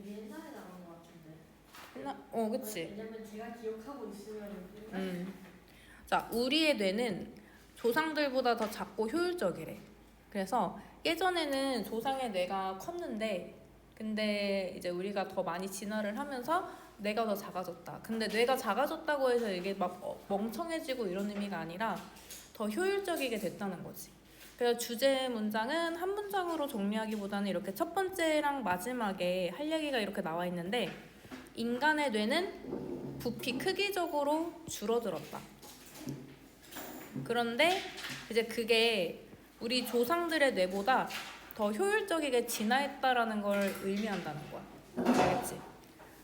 되게 옛날에 나온 것 같은데. 그치. 왜냐면 제가 기억하고 있으면. 자, 우리의 뇌는 조상들보다 더 작고 효율적이래. 그래서 예전에는 조상의 뇌가 컸는데, 근데 이제 우리가 더 많이 진화를 하면서 뇌가 더 작아졌다. 근데 뇌가 작아졌다고 해서 이게 막 멍청해지고 이런 의미가 아니라 더 효율적이게 됐다는 거지. 그래서 주제 문장은 한 문장으로 정리하기보다는 이렇게 첫 번째랑 마지막에 할 얘기가 이렇게 나와 있는데, 인간의 뇌는 부피 크기적으로 줄어들었다. 그런데 이제 그게 우리 조상들의 뇌보다 더 효율적이게 진화했다라는 걸 의미한다는 거야. 알겠지?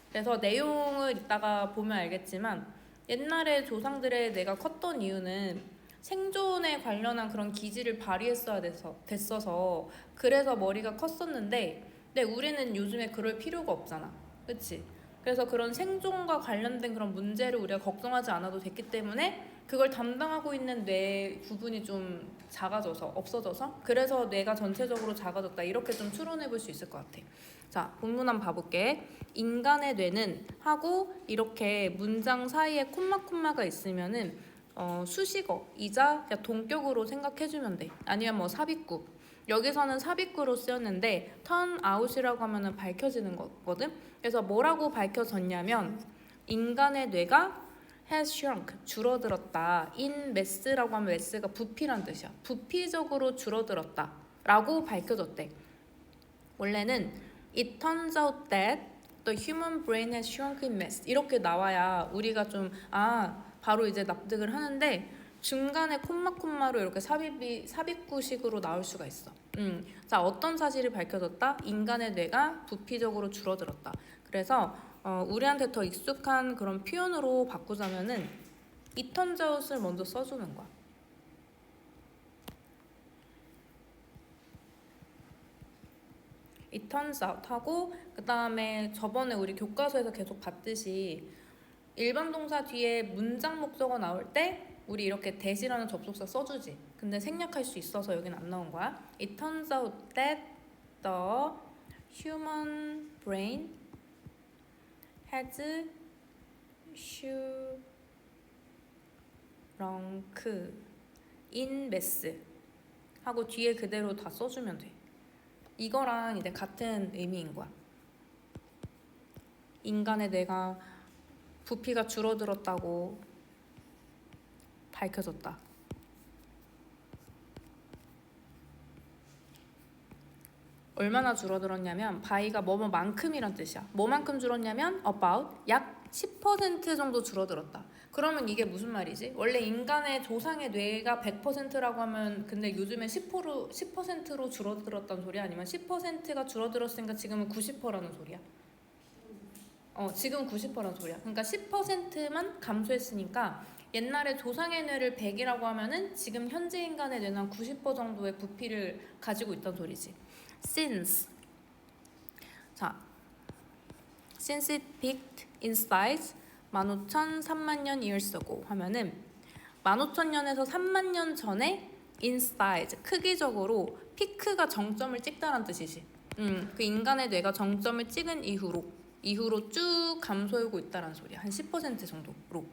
그래서 내용을 이따가 보면 알겠지만 옛날에 조상들의 뇌가 컸던 이유는 생존에 관련한 그런 기질을 발휘했어야 됐어서 그래서 머리가 컸었는데, 근데 우리는 요즘에 그럴 필요가 없잖아. 그치? 그래서 그런 생존과 관련된 그런 문제를 우리가 걱정하지 않아도 됐기 때문에 그걸 담당하고 있는 뇌 부분이 좀 작아져서 없어져서 그래서 뇌가 전체적으로 작아졌다, 이렇게 좀 추론해 볼 수 있을 것 같아. 자, 본문 한번 봐볼게. 인간의 뇌는 하고 이렇게 문장 사이에 콤마가 있으면은 수식어이자 동격으로 생각해주면 돼. 아니면 뭐 삽입구. 여기서는 삽입구로 쓰였는데 turn out이라고 하면은 밝혀지는 거거든. 그래서 뭐라고 밝혀졌냐면 인간의 뇌가 has shrunk, 줄어들었다. in mass라고 하면 mass가 부피란 뜻이야. 부피적으로 줄어들었다 라고 밝혀졌대. 원래는 it turns out that the human brain has shrunk in mass 이렇게 나와야 우리가 좀 바로 이제 납득을 하는데, 중간에 콤마로 이렇게 삽입구식으로 나올 수가 있어. 자, 어떤 사실이 밝혀졌다? 인간의 뇌가 부피적으로 줄어들었다. 그래서 우리한테 더 익숙한 그런 표현으로 바꾸자면은 it turns out을 먼저 써주는 거야. it turns out 하고, 그 다음에 저번에 우리 교과서에서 계속 봤듯이 일반 동사 뒤에 문장 목적어 나올 때 우리 이렇게 that이라는 접속사 써주지. 근데 생략할 수 있어서 여기는 안 나온 거야. It turns out that the human brain has shrunk in mass 하고 뒤에 그대로 다 써주면 돼. 이거랑 이제 같은 의미인 거야. 인간의 뇌가 부피가 줄어들었다고 밝혀졌다. 얼마나 줄어들었냐면 by가 뭐뭐만큼이란 뜻이야. 뭐만큼 줄었냐면 about 약 10% 정도 줄어들었다. 그러면 이게 무슨 말이지? 원래 인간의 조상의 뇌가 100%라고 하면 근데 요즘에 10%로 줄어들었다는 소리야? 아니면 10%가 줄어들었으니까 지금은 90%라는 소리야? 지금 90%라는 소리야. 그러니까 10%만 감소했으니까 옛날에 조상의 뇌를 100이라고 하면은 지금 현재 인간의 뇌는 한 90% 정도의 부피를 가지고 있던 소리지. Since it peaked in size 15,000, 3만년 years ago 하면은 15,000년에서 3만년 전에 in size, 크기적으로 피크가 정점을 찍다란 뜻이지. 그 인간의 뇌가 정점을 찍은 이후로 쭉 감소하고 있다는 소리야. 한 10% 정도로.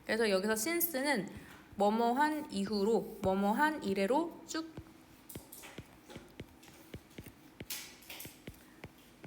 그래서 여기서 since는 뭐뭐한 이후로, 뭐뭐한 이래로 쭉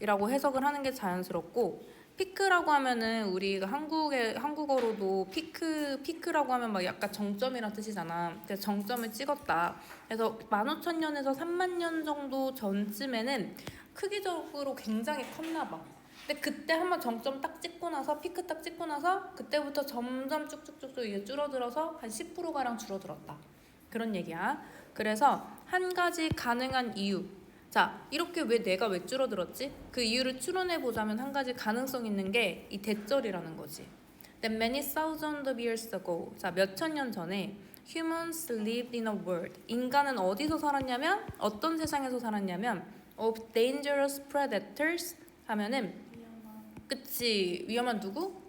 이라고 해석을 하는 게 자연스럽고, 피크라고 하면은 우리가 한국어로도 피크라고 하면 막 약간 정점이란 뜻이잖아. 그래서 정점을 찍었다. 그래서 15,000년에서 3만년 정도 전쯤에는 크기적으로 굉장히 컸나 봐. 근데 그때 한번 정점 딱 찍고 나서 피크 딱 찍고 나서 그때부터 점점 쭉쭉쭉쭉 이게 줄어들어서 한 10%가량 줄어들었다. 그런 얘기야. 그래서 한 가지 가능한 이유. 자, 이렇게 내가 왜 줄어들었지? 그 이유를 추론해보자면 한 가지 가능성 있는 게 이 대절이라는 거지. That many thousands of years ago, 자, 몇천 년 전에 humans lived in a world, 인간은 어디서 살았냐면, 어떤 세상에서 살았냐면 of dangerous predators 하면은 그치, 위험한 누구?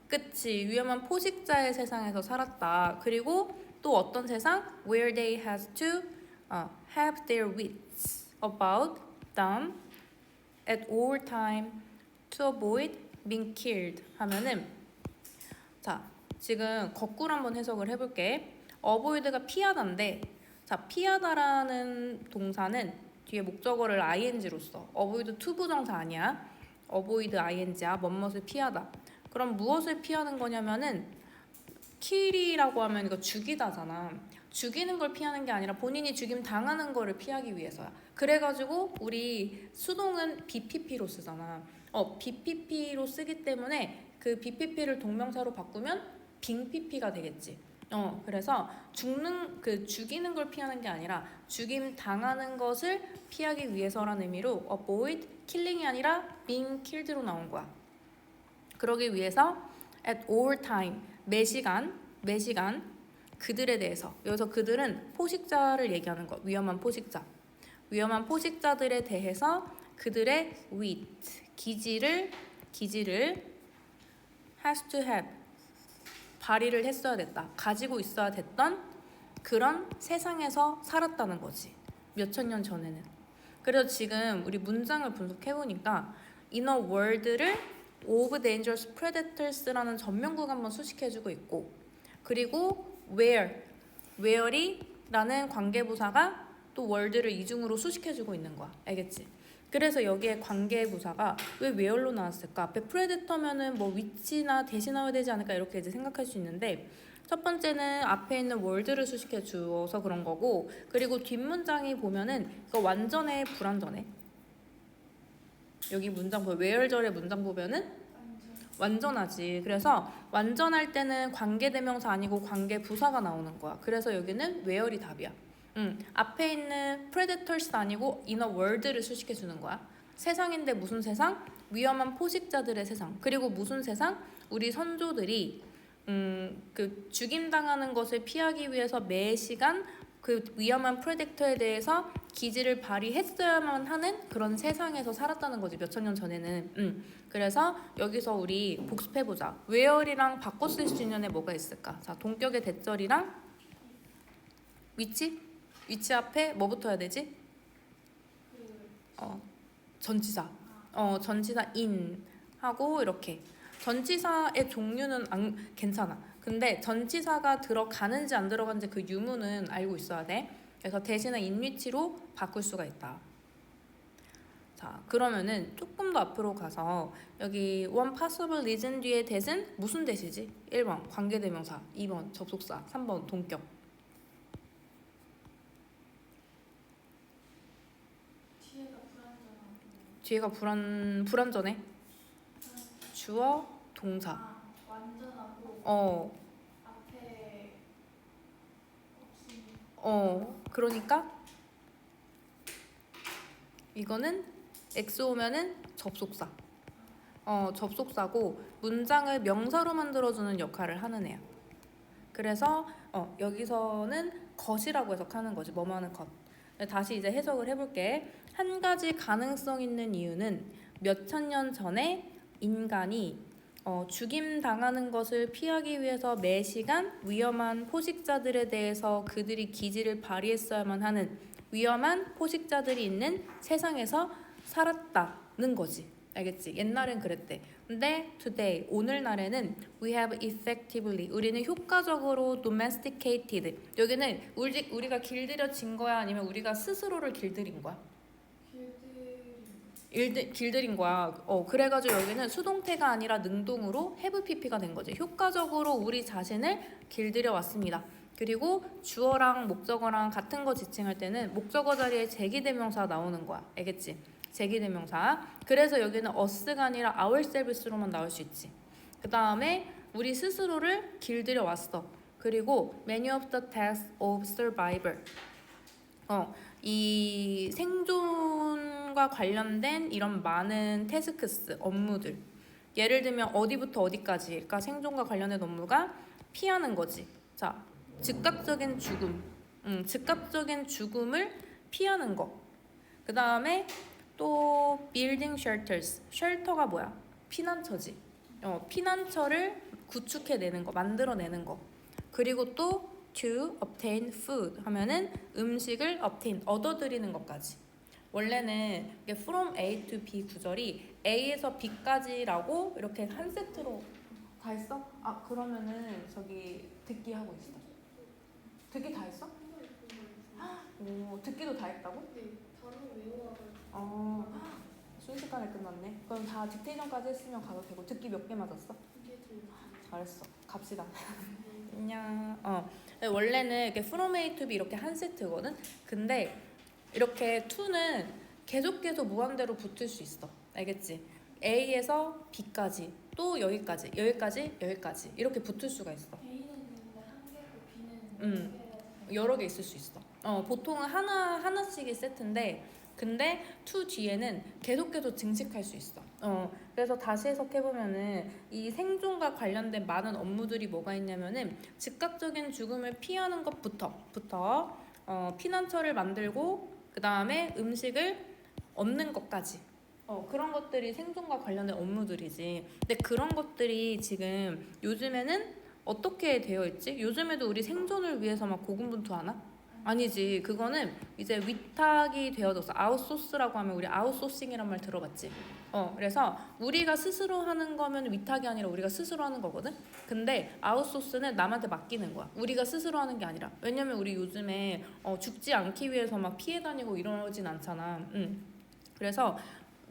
그치, 위험한 포식자의 세상에서 살았다. 그리고 또 어떤 세상? Where they had to have their wits about them at all time to avoid being killed 하면은 자 지금 거꾸로 한번 해석을 해볼게. avoid가 피하다인데 자 피하다라는 동사는 뒤에 목적어를 ing로 써. avoid 투부정사 아니야. avoid ing야. 뭐뭇을 피하다. 그럼 무엇을 피하는 거냐면은 kill이라고 하면 이거 죽이다잖아. 죽이는 걸 피하는 게 아니라 본인이 죽임 당하는 거를 피하기 위해서야. 그래가지고 우리 수동은 BPP로 쓰잖아. BPP로 쓰기 때문에 그 BPP를 동명사로 바꾸면 빙PP가 되겠지. 그래서 죽이는 걸 피하는 게 아니라 죽임 당하는 것을 피하기 위해서라는 의미로 avoid killing이 아니라 being killed로 나온 거야. 그러기 위해서 at all time 매시간 그들에 대해서 여기서 그들은 포식자를 얘기하는 거. 위험한 포식자들에 대해서 그들의 wit 기지를 has to have 발휘를 했어야 됐다. 가지고 있어야 됐던 그런 세상에서 살았다는 거지. 몇천 년 전에는. 그래서 지금 우리 문장을 분석해보니까 in a world를 of dangerous predators라는 전명구가 한번 수식해주고 있고 그리고 where이라는 관계부사가 또 world를 이중으로 수식해주고 있는 거야. 알겠지? 그래서 여기에 관계부사가 왜 where로 나왔을까? 앞에 predator면은 뭐 위치나 대신하여야 되지 않을까 이렇게 이제 생각할 수 있는데 첫 번째는 앞에 있는 word를 수식해 주어서 그런 거고 그리고 뒷문장이 보면은 이거 완전해 불완전해? 여기 문장 보면 where절의 문장 보면은 완전하지. 그래서 완전할 때는 관계대명사 아니고 관계부사가 나오는 거야. 그래서 여기는 where이 답이야. 앞에 있는 predators 아니고 in a world를 수식해 주는 거야. 세상인데 무슨 세상? 위험한 포식자들의 세상. 그리고 무슨 세상? 우리 선조들이 그 죽임당하는 것을 피하기 위해서 매 시간 그 위험한 프레데터에 대해서 기지를 발휘했어야만 하는 그런 세상에서 살았다는 거지. 몇천 년 전에는. 그래서 여기서 우리 복습해보자. where이랑 바꿔 쓸 수 있는 애 뭐가 있을까? 자, 동격의 대절이랑 위치 앞에 뭐 붙어야 되지? 전치사. 전치사 in 하고 이렇게. 전치사의 종류는 괜찮아. 근데 전치사가 들어가는지 안 들어가는지 그 유무는 알고 있어야 돼. 그래서 대신에 in 위치로 바꿀 수가 있다. 자, 그러면은 조금 더 앞으로 가서 여기 one possible reason 뒤에 대신 무슨 대시지? 1번 관계대명사, 2번 접속사, 3번 동격. 뒤에가 불완전해. 주어, 동사. 완전하고 앞에 그러니까 이거는 X 오면은 접속사. 접속사고 문장을 명사로 만들어주는 역할을 하는 애야. 그래서 여기서는 것이라고 해석하는 거지. 뭐뭐하는 것. 다시 이제 해석을 해볼게. 한 가지 가능성 있는 이유는 몇천 년 전에 인간이 죽임 당하는 것을 피하기 위해서 매 시간 위험한 포식자들에 대해서 그들이 기지를 발휘했어야만 하는 위험한 포식자들이 있는 세상에서 살았다는 거지. 알겠지? 옛날엔 그랬대. 근데 today, 오늘날에는 we have effectively, 우리는 효과적으로 domesticated. 여기는 우리가 길들여진 거야? 아니면 우리가 스스로를 길들인 거야? 길들인 거야. 그래가지고 여기는 수동태가 아니라 능동으로 have pp가 된 거지. 효과적으로 우리 자신을 길들여 왔습니다. 그리고 주어랑 목적어랑 같은 거 지칭할 때는 목적어 자리에 제기대명사 나오는 거야. 알겠지? 제기대명사. 그래서 여기는 us가 아니라 ourselves로만 나올 수 있지. 그 다음에 우리 스스로를 길들여 왔어. 그리고 many of the tasks of survival. 이 생존과 관련된 이런 많은 태스크스, 업무들. 예를 들면 어디부터 어디까지. 그러니까 생존과 관련된 업무가 피하는 거지. 자, 즉각적인 죽음. 즉각적인 죽음을 피하는 거. 그 다음에 또 building shelters. 쉘터가 뭐야? 피난처지. 피난처를 구축해내는 거, 만들어내는 거. 그리고 또 to obtain food 하면은 음식을 obtain, 얻어들이는 것까지. 원래는 이게 from A to B 구절이 A에서 B까지라고 이렇게 한 세트로 다 했어? 아 그러면은 저기 듣기 하고 있어. 듣기 다 했어? 오 듣기도 다 했다고? 네, 단어 외워가지고. 순식간에 끝났네. 그럼 다 딕테이션까지 했으면 가도 되고 듣기 몇 개 맞았어? 이게 좀 잘했어. 갑시다. 안녕. 원래는 이렇게 from A to B 이렇게 한 세트거든. 근데 이렇게 to는 계속 무한대로 붙을 수 있어. 알겠지? A에서 B까지 또 여기까지 이렇게 붙을 수가 있어. A는 근데 한 개고 B는 여러 개 있을 수 있어. 보통은 하나씩이 세트인데 근데 to 뒤에는 계속 증식할 수 있어. 그래서 다시 해석해보면은 이 생존과 관련된 많은 업무들이 뭐가 있냐면은 즉각적인 죽음을 피하는 것부터 피난처를 만들고 그 다음에 음식을 얻는 것까지 그런 것들이 생존과 관련된 업무들이지. 근데 그런 것들이 지금 요즘에는 어떻게 되어 있지? 요즘에도 우리 생존을 위해서 막 고군분투하나? 아니지. 그거는 이제 위탁이 되어져서 아웃소스라고 하면 우리 아웃소싱이란 말 들어봤지? 그래서 우리가 스스로 하는 거면 위탁이 아니라 우리가 스스로 하는 거거든? 근데 아웃소스는 남한테 맡기는 거야. 우리가 스스로 하는 게 아니라. 왜냐면 우리 요즘에 죽지 않기 위해서 막 피해 다니고 이러진 않잖아. 그래서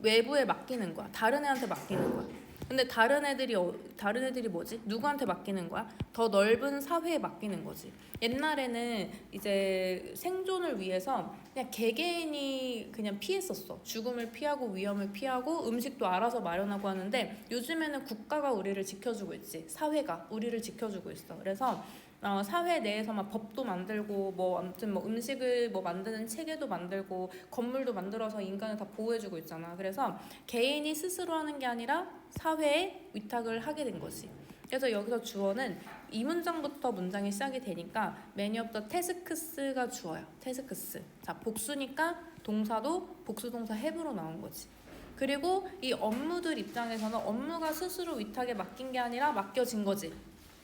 외부에 맡기는 거야. 다른 애한테 맡기는 거야. 근데 다른 애들이 뭐지? 누구한테 맡기는 거야? 더 넓은 사회에 맡기는 거지. 옛날에는 이제 생존을 위해서 그냥 개개인이 그냥 피했었어. 죽음을 피하고 위험을 피하고 음식도 알아서 마련하고 하는데 요즘에는 국가가 우리를 지켜주고 있지. 사회가 우리를 지켜주고 있어. 그래서 사회 내에서 막 법도 만들고 뭐 아무튼 뭐 음식을 뭐 만드는 체계도 만들고 건물도 만들어서 인간을 다 보호해주고 있잖아. 그래서 개인이 스스로 하는 게 아니라 사회에 위탁을 하게 된 거지. 그래서 여기서 주어는 이 문장부터 문장이 시작이 되니까 many of the tasks가 주어요. tasks. 자 복수니까 동사도 복수동사 have로 나온 거지. 그리고 이 업무들 입장에서는 업무가 스스로 위탁에 맡긴 게 아니라 맡겨진 거지.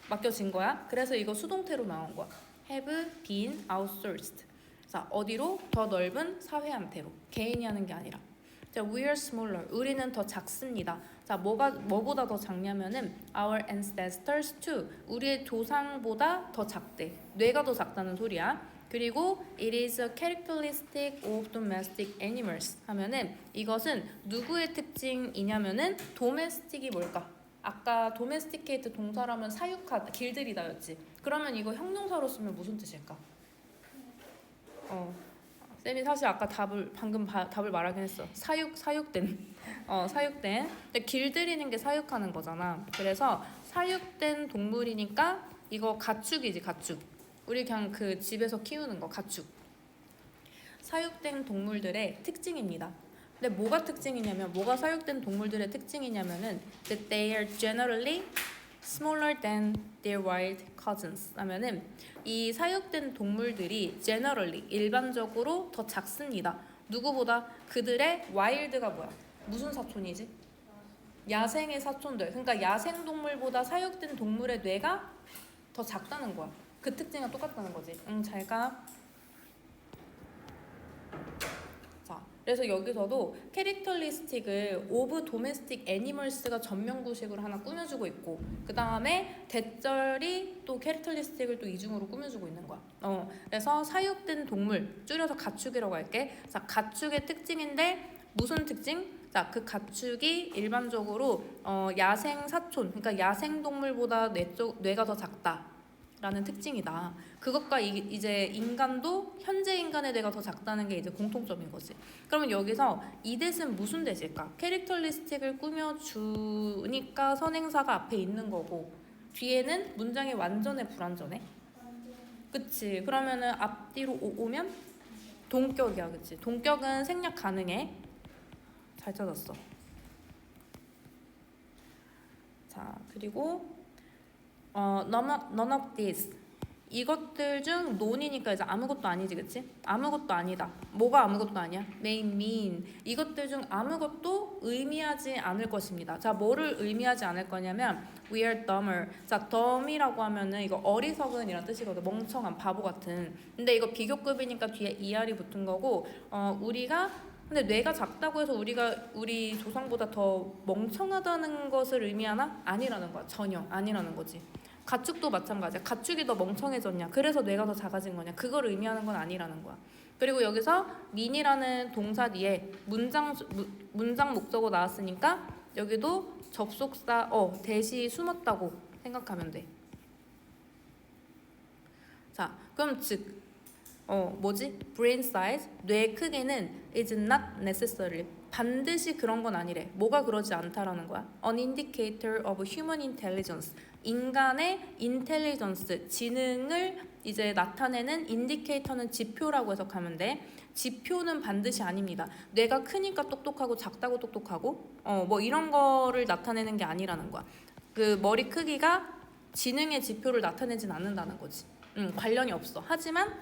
맡겨진 거야. 그래서 이거 수동태로 나온 거야. have been outsourced. 자, 어디로? 더 넓은 사회한테로. 개인이 하는 게 아니라. 자, we are smaller. 우리는 더 작습니다. 자, 뭐보다 더 작냐면은 our ancestors too. 우리의 조상보다 더 작대. 뇌가 더 작다는 소리야. 그리고 it is a characteristic of domestic animals 하면은 이것은 누구의 특징이냐면은 domestic이 뭘까? 아까 domesticate 동사라면 사육하다, 길들이다였지. 그러면 이거 형용사로 쓰면 무슨 뜻일까? 쌤이 사실 아까 방금 답을 말하긴 했어. 사육된. 사육된. 근데 길들이는 게 사육하는 거잖아. 그래서 사육된 동물이니까 이거 가축이지, 가축. 우리 그냥 그 집에서 키우는 거, 가축. 사육된 동물들의 특징입니다. 근데 뭐가 특징이냐면 뭐가 사육된 동물들의 특징이냐면은 that they are generally smaller than their wild cousins 하면은 이 사육된 동물들이 generally 일반적으로 더 작습니다. 누구보다? 그들의 wild가 뭐야? 무슨 사촌이지? 야생의 사촌들. 그러니까 야생 동물보다 사육된 동물의 뇌가 더 작다는 거야. 그 특징과 똑같다는 거지. 잘 가. 그래서 여기서도 캐릭터리스틱을 오브 도메스틱 애니멀스가 전면구식으로 하나 꾸며주고 있고 그 다음에 대절이 또 캐릭터리스틱을 또 이중으로 꾸며주고 있는 거야. 그래서 사육된 동물 줄여서 가축이라고 할게. 자, 가축의 특징인데 무슨 특징? 자, 그 가축이 일반적으로 야생 사촌, 그러니까 야생 동물보다 뇌가 더 작다. 라는 특징이다. 그것과 이제 인간도 현재 인간의 뇌가 더 작다는 게 이제 공통점인 거지. 그러면 여기서 이 대신 무슨 대실까? 캐릭터리스틱을 꾸며주니까 선행사가 앞에 있는 거고 뒤에는 문장이 완전해 불완전해? 그치. 그러면은 앞뒤로 오면 동격이야. 그치. 동격은 생략 가능해. 잘 찾았어. 자, 그리고 none of these 이것들 중 none이니까 이제 아무것도 아니지, 그치? 아무것도 아니다. 뭐가 아무것도 아니야? may mean 이것들 중 아무것도 의미하지 않을 것입니다. 자, 뭐를 의미하지 않을 거냐면 we are dumber. 자, dumb이라고 하면은 이거 어리석은이란 뜻이거든. 멍청한, 바보 같은. 근데 이거 비교급이니까 뒤에 er이 붙은 거고 우리가 근데 뇌가 작다고 해서 우리 조상보다 더 멍청하다는 것을 의미하나? 아니라는 거야. 전혀 아니라는 거지. 가축도 마찬가지야. 가축이 더 멍청해졌냐? 그래서 뇌가 더 작아진 거냐? 그걸 의미하는 건 아니라는 거야. 그리고 여기서 mean이라는 동사 뒤에 문장 목적어 나왔으니까 여기도 접속사 대시 숨었다고 생각하면 돼. 자, 그럼 즉 brain size, 뇌 크기는 is not necessarily, 반드시 그런 건 아니래. 뭐가 그러지 않다라는 거야. An indicator of human intelligence, 인간의 intelligence, 지능을 이제 나타내는 인디케이터는 지표라고 해석하면 돼. 지표는 반드시 아닙니다. 뇌가 크니까 똑똑하고 작다고 똑똑하고 뭐 이런 거를 나타내는 게 아니라는 거야. 그 머리 크기가 지능의 지표를 나타내진 않는다는 거지. 관련이 없어. 하지만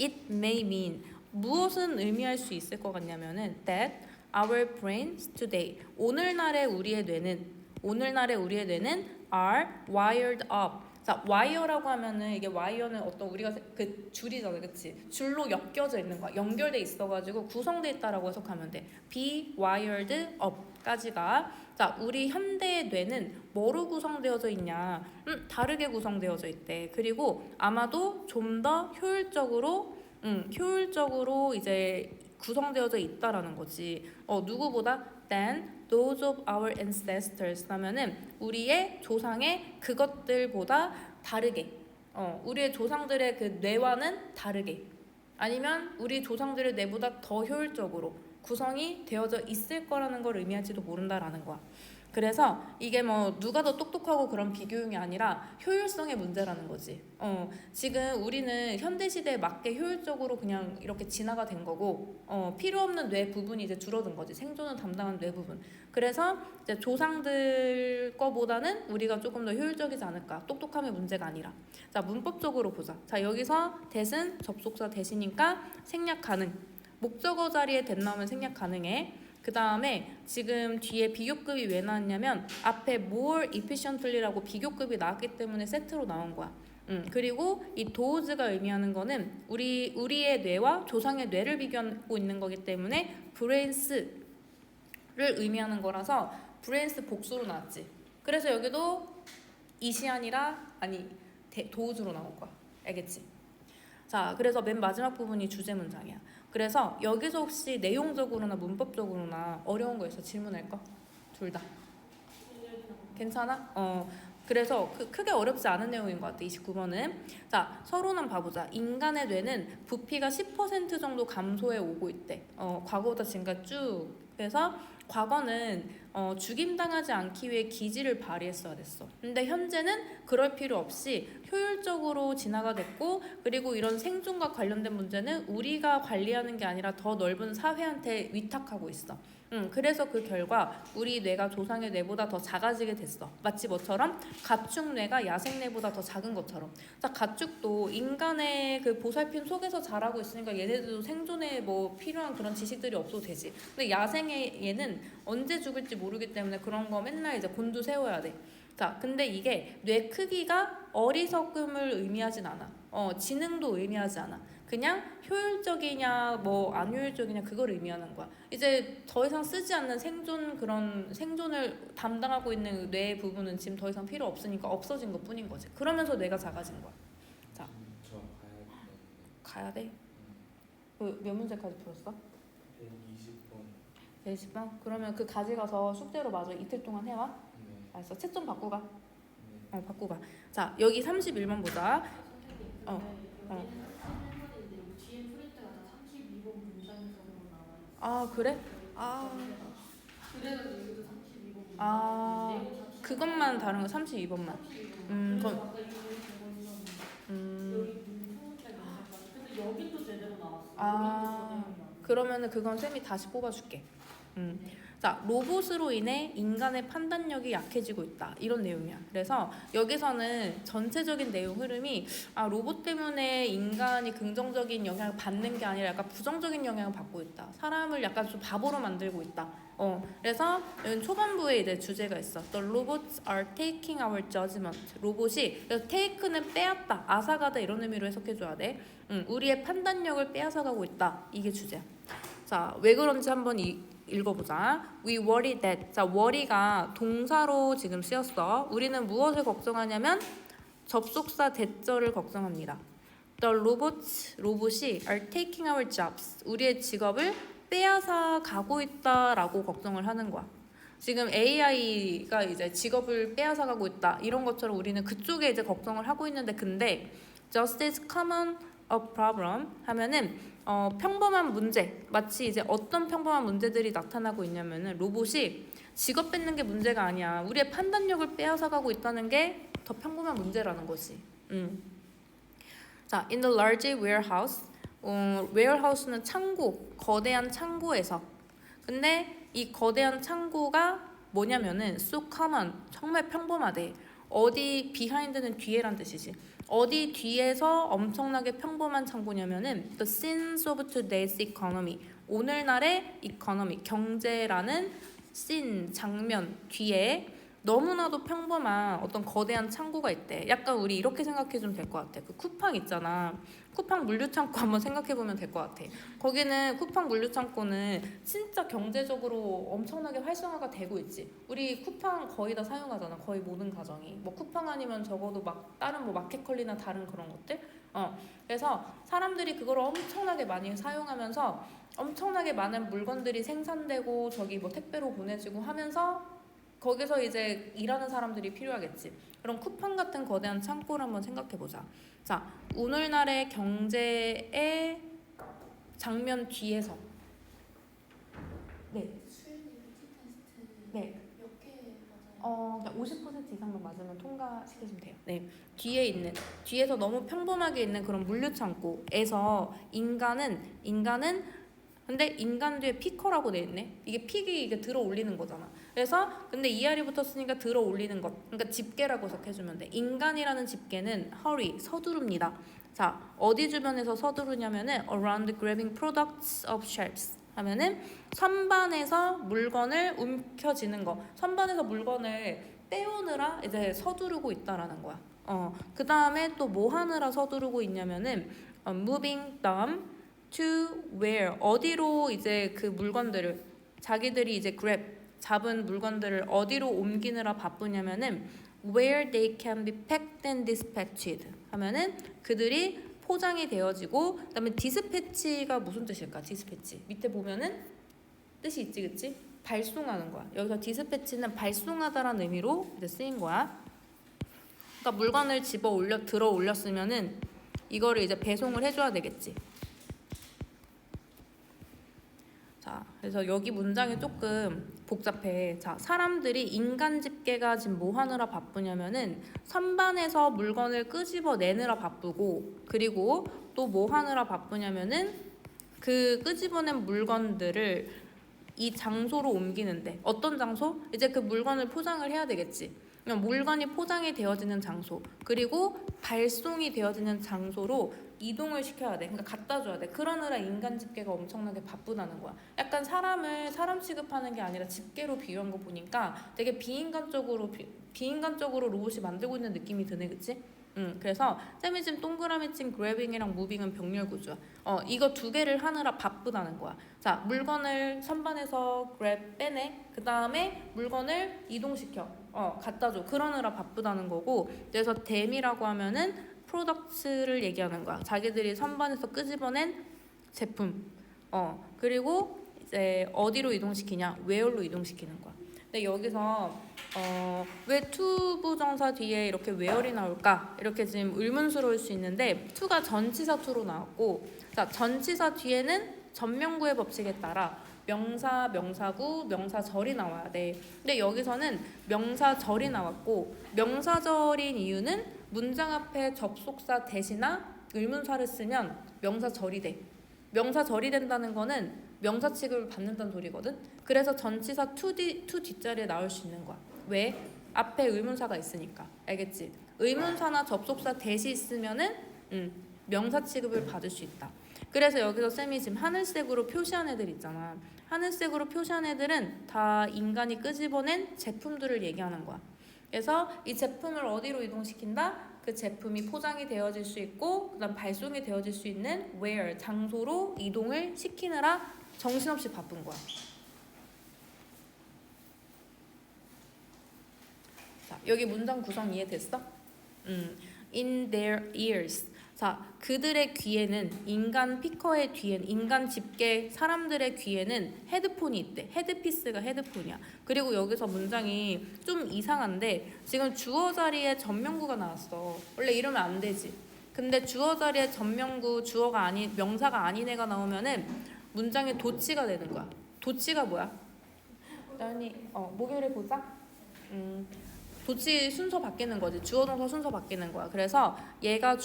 it may mean, 무엇은 의미할 수 있을 것 같냐면은 that our brains today, 오늘날의 우리의 뇌는 are wired up. 자, wire라고 하면은 이게 wire는 어떤 우리가 그 줄이잖아, 그치? 줄로 엮여져 있는 거야. 연결돼 있어가지고 구성돼 있다라고 해석하면 돼. be wired up까지가. 자, 우리 현대의 뇌는 뭐로 구성되어져 있냐? 다르게 구성되어져 있대. 그리고 아마도 좀 더 효율적으로 이제 구성되어져 있다라는 거지. 누구보다 than those of our ancestors 하면은 우리의 조상의 그것들보다 다르게, 우리의 조상들의 그 뇌와는 다르게, 아니면 우리 조상들의 뇌보다 더 효율적으로 구성이 되어져 있을 거라는 걸 의미할지도 모른다라는 거야. 그래서 이게 뭐 누가 더 똑똑하고 그런 비교용이 아니라 효율성의 문제라는 거지. 지금 우리는 현대 시대에 맞게 효율적으로 그냥 이렇게 진화가 된 거고, 필요 없는 뇌 부분이 이제 줄어든 거지. 생존을 담당한 뇌 부분. 그래서 이제 조상들 거보다는 우리가 조금 더 효율적이지 않을까. 똑똑함의 문제가 아니라. 자, 문법적으로 보자. 자, 여기서 that은 접속사 that이니까 생략 가능. 목적어 자리에 that 나오면 생략 가능해. 그 다음에 지금 뒤에 비교급이 왜 나왔냐면 앞에 more efficiently라고 비교급이 나왔기 때문에 세트로 나온 거야. 그리고 이 does가 의미하는 거는 우리의 뇌와 조상의 뇌를 비교하고 있는 거기 때문에 brains를 의미하는 거라서 brains 복수로 나왔지. 그래서 여기도 it이 아니라 does로 나올 거야. 알겠지? 자, 그래서 맨 마지막 부분이 주제 문장이야. 그래서 여기서 혹시 내용적으로나 문법적으로나 어려운 거 있어? 질문할 거? 둘 다. 괜찮아? 그래서 크게 어렵지 않은 내용인 것 같아. 29번은. 자, 서론은 봐보자. 인간의 뇌는 부피가 10% 정도 감소해 오고 있대. 과거보다 지금까지 쭉. 그래서 과거는 죽임당하지 않기 위해 기지를 발휘했어야 됐어. 근데 현재는 그럴 필요 없이 효율적으로 진화가 됐고, 그리고 이런 생존과 관련된 문제는 우리가 관리하는 게 아니라 더 넓은 사회한테 위탁하고 있어. 그래서 그 결과 우리 뇌가 조상의 뇌보다 더 작아지게 됐어. 마치 뭐처럼? 가축 뇌가 야생 뇌보다 더 작은 것처럼. 자, 가축도 인간의 그 보살핌 속에서 자라고 있으니까 얘네들도 생존에 뭐 필요한 그런 지식들이 없어도 되지. 근데 야생의 얘는 언제 죽을지 모르기 때문에 그런 거 맨날 이제 곤두세워야 돼. 자, 근데 이게 뇌 크기가 어리석음을 의미하진 않아. 지능도 의미하지 않아. 그냥 효율적이냐 뭐 안 효율적이냐 그걸 의미하는 거야. 이제 더 이상 쓰지 않는 생존을 담당하고 있는 뇌 부분은 지금 더 이상 필요 없으니까 없어진 것 뿐인 거지. 그러면서 뇌가 작아진 거야. 자, 저 가야 돼? 몇 문제까지 풀었어? 120번. 120번? 그러면 그 가져가서 숙제로 마저 이틀 동안 해와. 네. 알았어. 책 좀 바꾸가. 네. 바꾸가. 자, 여기 31번 보자. 뒤에 풀 때가 다 32번 문장적으로 나와요. 아, 그래? 그래서 여기도 32번. 아, 그것만 다른 거 32번만. 그럼 아까 이거 있었는데 여기 소문자가 있었거든. 근데 여기도 제대로 나왔어. 그러면은 그건 쌤이 다시 뽑아줄게. 자, 로봇으로 인해 인간의 판단력이 약해지고 있다. 이런 내용이야. 그래서 여기서는 전체적인 내용 흐름이 로봇 때문에 인간이 긍정적인 영향을 받는 게 아니라 약간 부정적인 영향을 받고 있다. 사람을 약간 좀 바보로 만들고 있다. 그래서 여기 초반부에 이제 주제가 있어. The robots are taking our judgment. 로봇이, 그래서 take는 빼앗다, 앗아가다 이런 의미로 해석해줘야 돼. 우리의 판단력을 빼앗아가고 있다. 이게 주제야. 자, 왜 그런지 한번 읽어보자. We worry that. 자, worry가 동사로 지금 쓰였어. 우리는 무엇을 걱정하냐면 접속사 대절을 걱정합니다. The robots, 로봇이 are taking our jobs. 우리의 직업을 빼앗아 가고 있다라고 걱정을 하는 거야. 지금 AI가 이제 직업을 빼앗아 가고 있다. 이런 것처럼 우리는 그쪽에 이제 걱정을 하고 있는데 근데 just as common a problem 하면은 평범한 문제. 마치 이제 어떤 평범한 문제들이 나타나고 있냐면은 로봇이 직업 뺏는 게 문제가 아니야. 우리의 판단력을 빼앗아 가고 있다는 게 더 평범한 문제라는 거지. 자, in the large warehouse. warehouse는 창고, 거대한 창고에서. 근데 이 거대한 창고가 뭐냐면은 so common, 정말 평범하대. 어디 behind는 뒤에란 뜻이지. 어디 뒤에서 엄청나게 평범한 창고냐면은 the scenes of today's economy. 오늘날의 economy, 경제라는 scene, 장면 뒤에 너무나도 평범한 어떤 거대한 창고가 있대. 약간 우리 이렇게 생각해주면 될 것 같아. 그 쿠팡 있잖아. 쿠팡 물류창고 한번 생각해보면 될 것 같아. 거기는 쿠팡 물류창고는 진짜 경제적으로 엄청나게 활성화가 되고 있지. 우리 쿠팡 거의 다 사용하잖아. 거의 모든 가정이. 뭐 쿠팡 아니면 적어도 막 다른 뭐 마켓컬리나 다른 그런 것들. 그래서 사람들이 그걸 엄청나게 많이 사용하면서 엄청나게 많은 물건들이 생산되고 저기 뭐 택배로 보내지고 하면서 거기서 이제 일하는 사람들이 필요하겠지. 그럼 쿠팡 같은 거대한 창고를 한번 생각해보자. 자, 오늘날의 경제의 장면 뒤에서 네. 네. 몇 개 맞아요? 그냥 50% 이상만 맞으면 통과시켜주면 돼요. 네. 뒤에서 너무 평범하게 있는 그런 물류 창고에서 인간은 근데 인간 뒤에 피커라고 돼 있네. 이게 픽이 이게 들어 올리는 거잖아. 그래서 근데 ER이 붙었으니까 들어 올리는 것. 그러니까 집게라고 해석해주면 돼. 인간이라는 집게는 hurry, 서두릅니다. 자, 어디 주변에서 서두르냐면은 around grabbing products of shelves 하면은 선반에서 물건을 움켜쥐는 거. 선반에서 물건을 빼오느라 이제 서두르고 있다라는 거야. 그 다음에 또 뭐 하느라 서두르고 있냐면은 moving them to where 어디로 이제 그 물건들을 자기들이 이제 grab 잡은 물건들을 어디로 옮기느라 바쁘냐면은 where they can be packed and dispatched 하면은 그들이 포장이 되어지고 그다음에 dispatch가 무슨 뜻일까? dispatch 밑에 보면은 뜻이 있지, 그치? 발송하는 거야. 여기서 dispatch는 발송하다라는 의미로 이제 쓰인 거야. 그러니까 물건을 들어 올렸으면은 이거를 이제 배송을 해줘야 되겠지. 자, 그래서 여기 문장이 조금 복잡해. 자, 사람들이 인간 집게가 지금 뭐 하느라 바쁘냐면은 선반에서 물건을 끄집어내느라 바쁘고 그리고 또 뭐 하느라 바쁘냐면은 그 끄집어낸 물건들을 이 장소로 옮기는데 어떤 장소? 이제 그 물건을 포장을 해야 되겠지. 그냥 물건이 포장이 되어지는 장소 그리고 발송이 되어지는 장소로 이동을 시켜야 돼. 그러니까 갖다 줘야 돼. 그러느라 인간 집게가 엄청나게 바쁘다는 거야. 약간 사람 취급하는 게 아니라 집게로 비유한 거 보니까 되게 비인간적으로 로봇이 만들고 있는 느낌이 드네, 그치? 그래서 쌤이 지금 동그라미 친 grabbing이랑 moving은 병렬 구조야. 이거 두 개를 하느라 바쁘다는 거야. 자, 물건을 선반에서 grab 빼내. 그 다음에 물건을 이동시켜. 갖다 줘. 그러느라 바쁘다는 거고. 그래서 them이라고 하면은 프로덕트를 얘기하는 거야. 자기들이 선반에서 끄집어낸 제품. 그리고 이제 어디로 이동시키냐? where로 이동시키는 거야. 근데 여기서 왜 to 부정사 뒤에 이렇게 where이 나올까? 이렇게 지금 의문스러울 수 있는데 to가 전치사 to로 나왔고 자, 전치사 뒤에는 전명구의 법칙에 따라 명사, 명사구, 명사절이 나와야 돼. 근데 여기서는 명사절이 나왔고 명사절인 이유는 문장 앞에 접속사 대시나 의문사를 쓰면 명사절이 돼. 명사절이 된다는 거는 명사 취급을 받는다는 소리거든. 그래서 전치사 to 뒷자리에 나올 수 있는 거야. 왜? 앞에 의문사가 있으니까. 알겠지? 의문사나 접속사 대시 있으면은 명사 취급을 받을 수 있다. 그래서 여기서 쌤이 지금 하늘색으로 표시한 애들 있잖아. 하늘색으로 표시한 애들은 다 인간이 끄집어낸 제품들을 얘기하는 거야. 그래서 이 제품을 어디로 이동시킨다? 그 제품이 포장이 되어질 수 있고 그다음 발송이 되어질 수 있는 where 장소로 이동을 시키느라 정신없이 바쁜 거야. 자, 여기 문장 구성 이해됐어? In their ears. 자, 그들의 귀에는 인간 피커의 뒤엔 인간 집게 사람들의 귀에는 헤드폰이 있대. 헤드피스가 헤드폰이야. 그리고 여기서 문장이 좀 이상한데 지금 주어 자리에 전명구가 나왔어. 원래 이러면 안 되지. 근데 주어 자리에 전명구 주어가 아닌 명사가 아닌 애가 나오면은 문장에 도치가 되는 거야. 도치가 뭐야? 나연이 목요일에 보자. 도치 순서 바뀌는 거지. 주어 동사 순서 바뀌는 거야. 그래서 얘가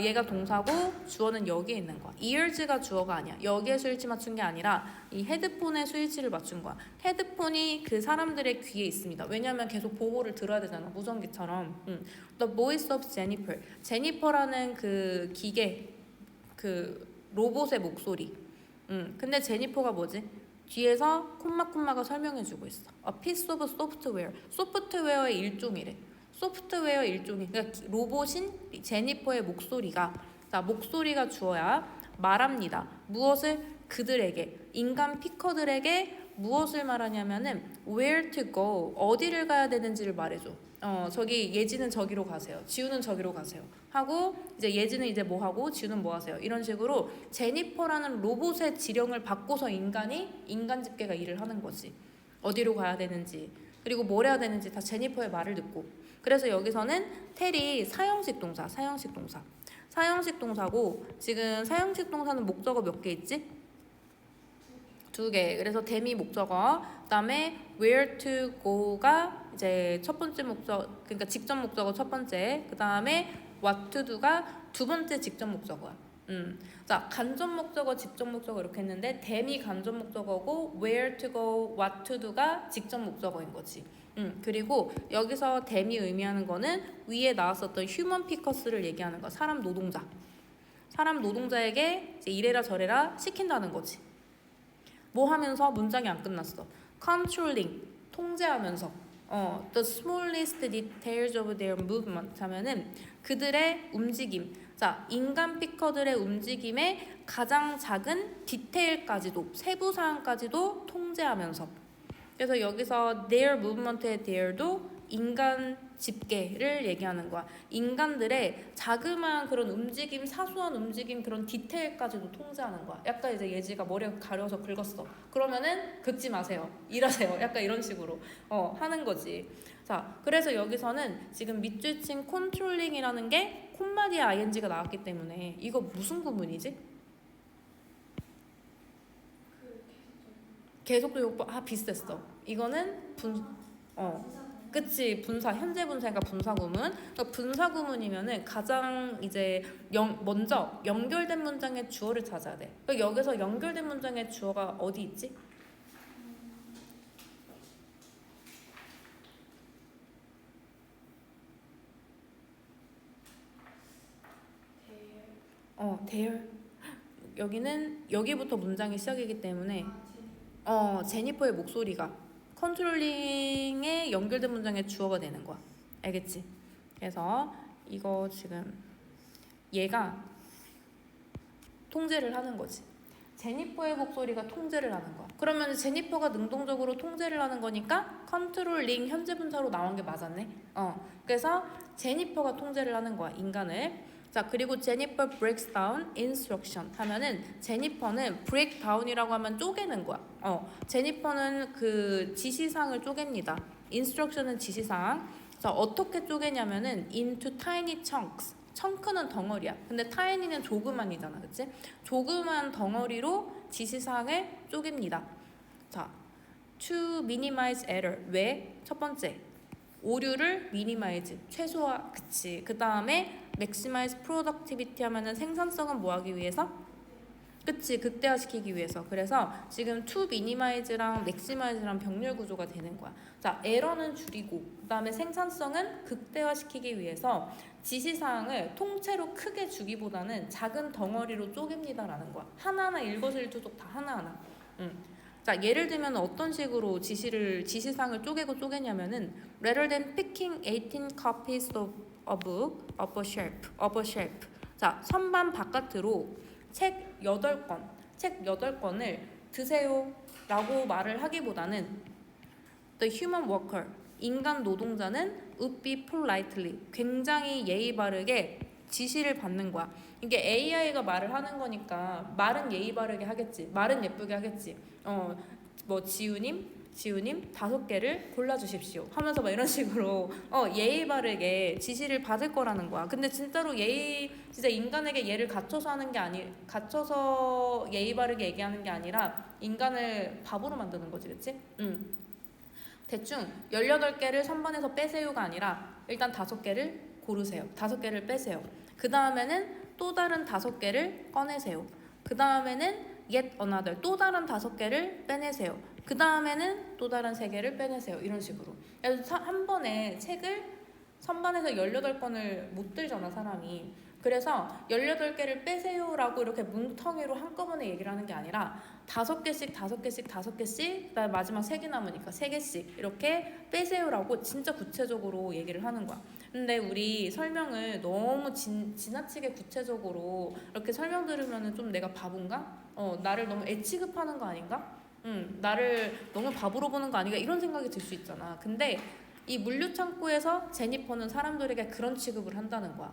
얘가 동사고 주어는 여기에 있는 거야. ears가 주어가 아니야. 여기에 스위치 맞춘 게 아니라 이 헤드폰에 스위치를 맞춘 거야. 헤드폰이 그 사람들의 귀에 있습니다. 왜냐면 계속 보고를 들어야 되잖아. 무전기처럼. The voice of Jennifer. 제니퍼라는 그 기계, 그 로봇의 목소리. 근데 제니퍼가 뭐지? 뒤에서 콤마가 설명해주고 있어. A piece of software. 소프트웨어의 일종이래. 소프트웨어 일종이. 그러니까 로봇인 제니퍼의 목소리가, 자, 목소리가 주어야 말합니다. 무엇을? 그들에게, 인간 피커들에게 무엇을 말하냐면은 where to go, 어디를 가야 되는지를 말해줘. 저기 예지는 저기로 가세요. 지우는 저기로 가세요. 하고 이제 예지는 이제 뭐 하고 지우는 뭐 하세요. 이런 식으로 제니퍼라는 로봇의 지령을 받고서 인간 집계가 일을 하는 거지. 어디로 가야 되는지 그리고 뭘 해야 되는지 다 제니퍼의 말을 듣고. 그래서 여기서는 텔이 사형식 동사고 지금 사형식 동사는 목적어 몇 개 있지? 2개. 그래서 대미 목적어, 그다음에 where to go가 이제 첫 번째 목적, 그러니까 직접 목적어 첫 번째. 그다음에 what to do가 두 번째 직접 목적어야. 자, 간접 목적어, 직접 목적어 이렇게 했는데 대미 간접 목적어고 where to go, what to do가 직접 목적어인 거지. 그리고 여기서 대미 의미하는 거는 위에 나왔었던 human pickers를 얘기하는 거야. 사람 노동자에게 이제 이래라 저래라 시킨다는 거지. 뭐 하면서 문장이 안 끝났어. controlling, 통제하면서. the smallest details of their movement 하면은 그들의 움직임. 자, 인간 피커들의 움직임의 가장 작은 디테일까지도, 세부 사항까지도 통제하면서. 그래서 여기서 their movement의 their도 인간 집계를 얘기하는 거야. 인간들의 자그마한 그런 움직임, 사소한 움직임, 그런 디테일까지도 통제하는 거야. 약간 이제 예지가 머리가 가려서 긁었어. 그러면은 긁지 마세요. 일하세요. 약간 이런 식으로 하는 거지. 자, 그래서 여기서는 지금 밑줄 친 컨트롤링이라는 게 콤마 뒤에 ing가 나왔기 때문에 이거 무슨 구문이지? 계속도 용법 비슷했어. 이거는 그치, 분사, 현재 분사니까 분사구문. 그러니까 분사구문이면은 가장 이제 먼저 연결된 문장의 주어를 찾아야 돼. 그러니까 여기서 연결된 문장의 주어가 어디 있지? there. 여기부터 문장이 시작이기 때문에 제니퍼의 목소리가 컨트롤링에 연결된 문장의 주어가 되는 거야. 알겠지? 그래서 이거 지금 얘가 통제를 하는 거지. 제니퍼의 목소리가 통제를 하는 거야. 그러면 제니퍼가 능동적으로 통제를 하는 거니까 컨트롤링 현재 분사로 나온 게 맞았네. 그래서 제니퍼가 통제를 하는 거야, 인간을. 자, 그리고 제니퍼 breaks down instruction 하면은 제니퍼는 break down이라고 하면 쪼개는 거야. 제니퍼는 그 지시사항을 쪼갭니다. instruction은 지시사항. 자, 어떻게 쪼개냐면은 into tiny chunks. 청크는 덩어리야. 근데 tiny는 조그만이잖아, 그치? 조그만 덩어리로 지시사항을 쪼갭니다. 자, to minimize error. 왜? 첫 번째, 오류를 minimize, 최소화, 그치? 그 다음에 maximize productivity 하면은 생산성은 뭐 하기 위해서? 그치, 극대화시키기 위해서. 그래서 지금 to minimize랑 maximize랑 병렬 구조가 되는 거야. 자, 에러는 줄이고 그 다음에 생산성은 극대화시키기 위해서 지시사항을 통째로 크게 주기보다는 작은 덩어리로 쪼갭니다라는 거야. 하나하나 일거수일투족 다 하나하나. 자, 예를 들면 어떤 식으로 지시사항을 쪼개냐면은 rather than picking 18 copies of a book of a shelf. 자, 선반 바깥으로 책 8권을 드세요 라고 말을 하기보다는 the human worker, 인간 노동자는 would be politely, 굉장히 예의 바르게 지시를 받는 거야. 이게 AI가 말을 하는 거니까 말은 예의 바르게 하겠지. 말은 예쁘게 하겠지. 뭐 지우님 5개를 골라주십시오 하면서 막 이런 식으로 예의 바르게 지시를 받을 거라는 거야. 근데 진짜로 진짜 인간에게 예를 갖춰서 예의 바르게 얘기하는 게 아니라 인간을 바보로 만드는 거지, 그치? 대충 18개를 3번에서 빼세요가 아니라 일단 5개를 고르세요. 5개를 빼세요. 그 다음에는 또 다른 5개를 꺼내세요. 그 다음에는 yet another, 또 다른 5개를 빼내세요. 그 다음에는 또 다른 3개를 빼내세요. 이런 식으로. 그래서 한 번에 책을 선반에서 18권을 못 들잖아, 사람이. 그래서 18개를 빼세요라고 이렇게 뭉텅이로 한꺼번에 얘기를 하는 게 아니라 5개씩, 그다음에 마지막 3개 남으니까 3개씩 이렇게 빼세요라고 진짜 구체적으로 얘기를 하는 거야. 근데 우리 설명을 너무 지나치게 구체적으로 이렇게 설명 들으면은 좀 내가 바본가? 나를 너무 애취급하는 거 아닌가? 나를 너무 바보로 보는 거 아닌가? 이런 생각이 들 수 있잖아. 근데 이 물류창고에서 제니퍼는 사람들에게 그런 취급을 한다는 거야.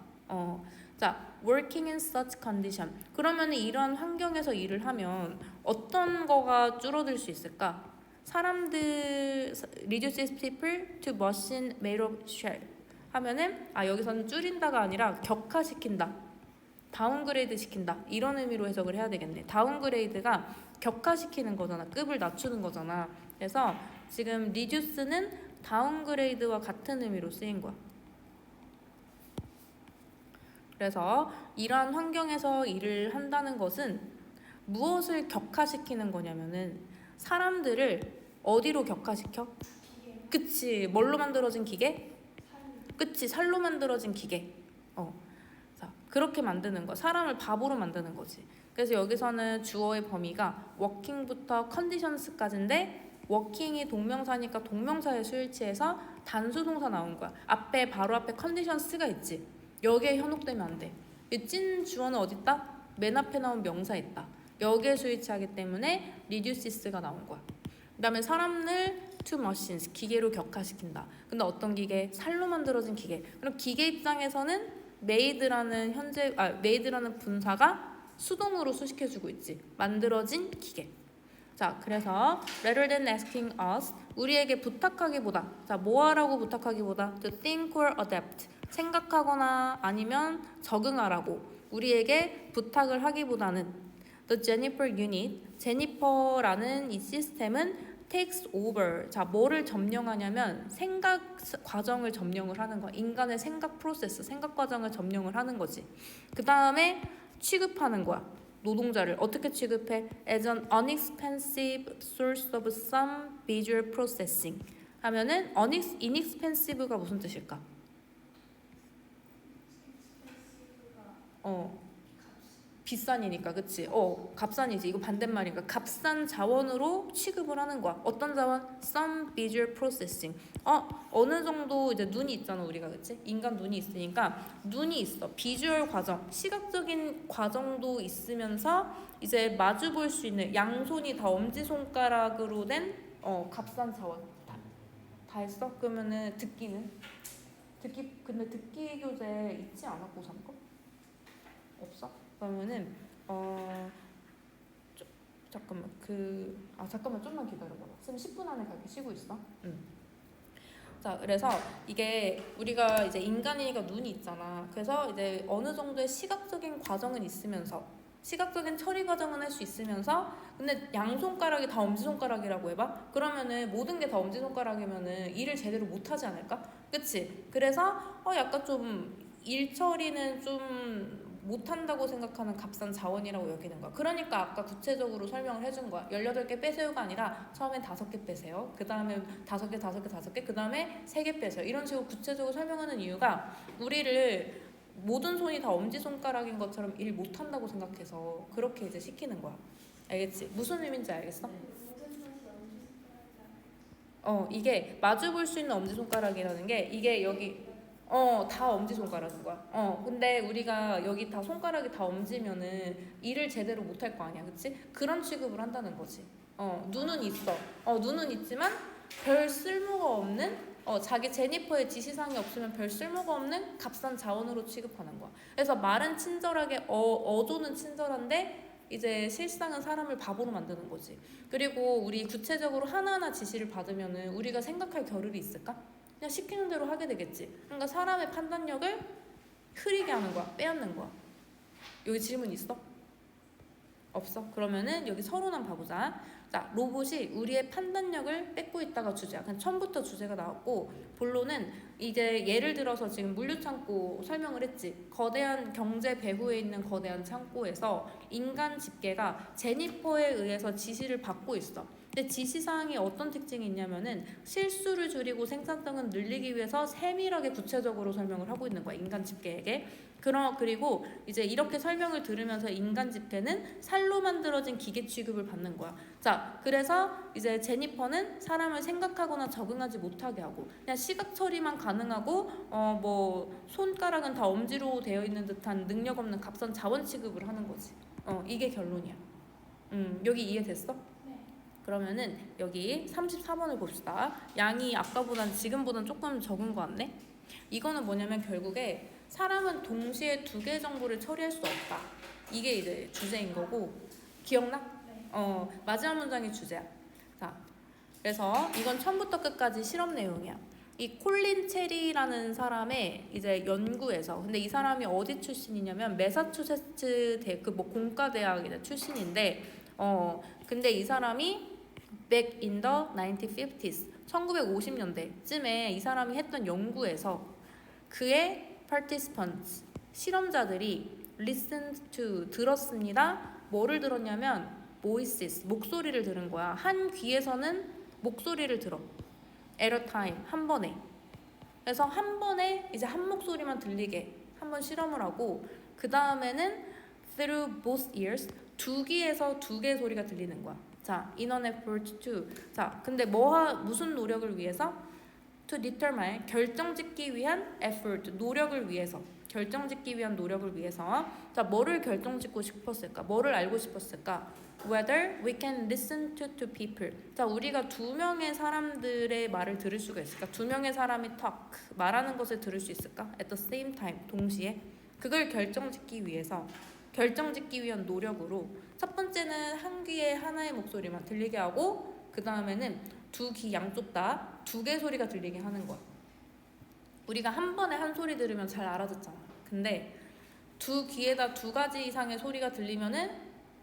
자, working in such condition. 그러면 이런 환경에서 일을 하면 어떤 거가 줄어들 수 있을까? 사람들 reduces people to machine made of shell. 하면은 여기서는 줄인다가 아니라 격화시킨다. 다운그레이드 시킨다. 이런 의미로 해석을 해야 되겠네. 다운그레이드가 격화시키는 거잖아. 급을 낮추는 거잖아. 그래서 지금 reduce는 다운그레이드와 같은 의미로 쓰인 거야. 그래서 이러한 환경에서 일을 한다는 것은 무엇을 격화시키는 거냐면은 사람들을 어디로 격화시켜? 그치. 뭘로 만들어진 기계? 그치. 살로 만들어진 기계. 자, 그렇게 만드는 거. 사람을 바보로 만드는 거지. 그래서 여기서는 주어의 범위가 working부터 conditions까지인데 워킹이 동명사니까 동명사의 수일치에서 단수동사 나온 거야. 바로 앞에 conditions가 있지. 여기에 현혹되면 안 돼. 이 찐 주어는 어디 있다? 맨 앞에 나온 명사 있다. 여기에 수일치하기 때문에 reduces가 나온 거야. 그 다음에 사람을 to machines, 기계로 격화시킨다. 근데 어떤 기계? 살로 만들어진 기계. 그럼 기계 입장에서는 made라는 분사가 수동으로 수식해주고 있지. 만들어진 기계. 자, 그래서 rather than asking us, 우리에게 부탁하기보다, 자, 뭐 하라고 부탁하기보다 to think or adapt, 생각하거나 아니면 적응하라고 우리에게 부탁을 하기보다는 the Jennifer unit, 제니퍼라는 이 시스템은 takes over. 자, 뭐를 점령하냐면 생각 과정을 점령을 하는 거야. 인간의 생각 프로세스, 생각 과정을 점령을 하는 거지. 그 다음에 취급하는 거야. 노동자를 어떻게 취급해? As an inexpensive source of some visual processing. 하면은 inexpensive가 무슨 뜻일까? 비싼이니까, 그치? 값싼이지. 이거 반대말이니까 값싼 자원으로 취급을 하는 거야. 어떤 자원? Some visual processing. 어느 정도 이제 눈이 있잖아, 우리가, 그치? 인간 눈이 있으니까 눈이 있어. 비주얼 과정, 시각적인 과정도 있으면서 이제 마주 볼 수 있는 양손이 다 엄지손가락으로 된 값싼 자원. 다 했어? 그러면은 듣기는? 근데 듣기 교재 있지 않아? 고3 거? 없어? 그러면은 잠깐만 좀만 기다려봐. 지금 10분 안에 갈게. 쉬고 있어. 자, 그래서 이게 우리가 이제 인간이니까 눈이 있잖아. 그래서 이제 어느 정도의 시각적인 과정은 있으면서 시각적인 처리 과정은 할 수 있으면서 근데 양손가락이 다 엄지손가락이라고 해봐? 그러면은 모든 게 다 엄지손가락이면은 일을 제대로 못하지 않을까? 그치? 그래서 약간 좀 일 처리는 좀 못한다고 생각하는 값싼 자원이라고 여기는 거야. 그러니까 아까 구체적으로 설명을 해준 거야. 18개 빼세요가 아니라 처음엔 5개 빼세요. 그 다음에 5개, 그 다음에 3개 빼세요. 이런 식으로 구체적으로 설명하는 이유가 우리를 모든 손이 다 엄지손가락인 것처럼 일 못한다고 생각해서 그렇게 이제 시키는 거야. 알겠지? 무슨 의미인지 알겠어? 이게 마주 볼 수 있는 엄지손가락이라는 게 이게 여기 다 엄지손가락인 거야. 근데 우리가 여기 다 손가락이 다 엄지면은 일을 제대로 못할 거 아니야, 그치? 그런 취급을 한다는 거지. 눈은 있어. 눈은 있지만 별 쓸모가 없는 자기 제니퍼의 지시사항이 없으면 별 쓸모가 없는 값싼 자원으로 취급하는 거야. 그래서 말은 친절하게 어조는 친절한데 이제 실상은 사람을 바보로 만드는 거지. 그리고 우리 구체적으로 하나하나 지시를 받으면은 우리가 생각할 겨를이 있을까? 그냥 시키는 대로 하게 되겠지. 그러니까 사람의 판단력을 흐리게 하는 거야. 빼앗는 거야. 여기 질문 있어? 없어? 그러면은 여기 서론한 봐보자. 자, 로봇이 우리의 판단력을 뺏고 있다가 주제야. 그냥 처음부터 주제가 나왔고, 본론은 이제 예를 들어서 지금 물류창고 설명을 했지. 거대한 경제 배후에 있는 거대한 창고에서 인간 집게가 제니퍼에 의해서 지시를 받고 있어. 근데 지시사항이 어떤 특징이 있냐면은 실수를 줄이고 생산성을 늘리기 위해서 세밀하게 구체적으로 설명을 하고 있는 거야. 인간 집게에게. 그리고 이제 이렇게 설명을 들으면서 인간 집게는 살로 만들어진 기계 취급을 받는 거야. 자, 그래서 이제 제니퍼는 사람을 생각하거나 적응하지 못하게 하고 그냥 시각 처리만 가능하고 뭐 손가락은 다 엄지로 되어 있는 듯한 능력 없는 값싼 자원 취급을 하는 거지. 이게 결론이야. 여기 이해됐어? 네. 그러면은 여기 34번을 봅시다. 양이 아까보단 지금보단 조금 적은 거 같네? 이거는 뭐냐면 결국에 사람은 동시에 두 개의 정보를 처리할 수 없다. 이게 이제 주제인 거고 기억나? 네. 마지막 문장이 주제야. 자, 그래서 이건 처음부터 끝까지 실험 내용이야. 이 콜린 체리라는 사람의 이제 연구에서 근데 이 사람이 어디 출신이냐면 매사추세츠 뭐 공과대학 출신인데 근데 이 사람이 back in the 1950s 1950년대쯤에 이 사람이 했던 연구에서 그의 participants 실험자들이 listened to 들었습니다. 뭐를 들었냐면 voices 목소리를 들은 거야. 한 귀에서는 목소리를 들어. at a time 한 번에. 그래서 한 번에 이제 한 목소리만 들리게 한번 실험을 하고 그 다음에는 through both ears 두 귀에서 두 개의 소리가 들리는 거야. 자, in an effort to 자, 근데 무슨 노력을 위해서? to determine 결정짓기 위한 effort 노력을 위해서 결정짓기 위한 노력을 위해서 자 뭐를 결정짓고 싶었을까? 뭐를 알고 싶었을까? Whether we can listen to two people 자 우리가 두 명의 사람들의 말을 들을 수가 있을까? 두 명의 사람이 talk 말하는 것을 들을 수 있을까? At the same time 동시에 그걸 결정짓기 위해서 결정짓기 위한 노력으로 첫 번째는 한 귀에 하나의 목소리만 들리게 하고 그 다음에는 두 귀 양쪽 다 두 개의 소리가 들리게 하는 거야. 우리가 한 번에 한 소리 들으면 잘 알아듣잖아. 근데 두 귀에다 두 가지 이상의 소리가 들리면은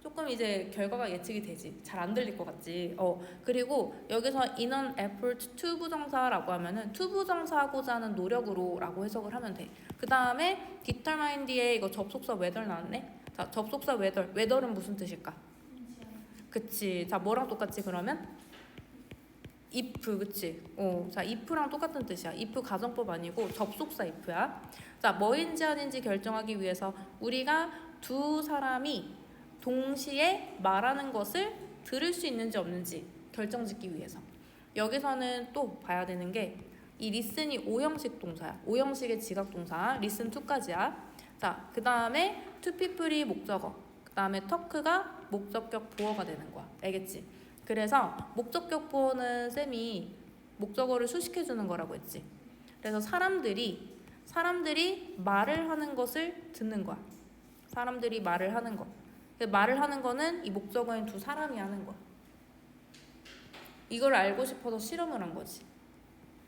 조금 이제 결과가 예측이 되지. 잘 안 들릴 것 같지. 그리고 여기서 in an effort to 부정사라고 하면은 to 부정사하고자 하는 노력으로라고 해석을 하면 돼. 그 다음에 determine 뒤에 이거 접속사 whether 나왔네. 자, 접속사 whether은 무슨 뜻일까? 그치. 자, 뭐랑 똑같지 그러면? if 그치? 자 if랑 똑같은 뜻이야. if 가정법 아니고 접속사 if야. 자 뭐인지 아닌지 결정하기 위해서 우리가 두 사람이 동시에 말하는 것을 들을 수 있는지 없는지 결정짓기 위해서. 여기서는 또 봐야 되는 게 이 listen이 오형식 동사야. 오형식의 지각동사 listen to까지야. 자 그 다음에 to people이 목적어. 그 다음에 talk가 목적격 보어가 되는 거야. 알겠지? 그래서 목적격 보어는 쌤이 목적어를 수식해주는 거라고 했지. 그래서 사람들이 말을 하는 것을 듣는 거야. 사람들이 말을 하는 거. 말을 하는 거는 이 목적어인 두 사람이 하는 거야. 이걸 알고 싶어서 실험을 한 거지.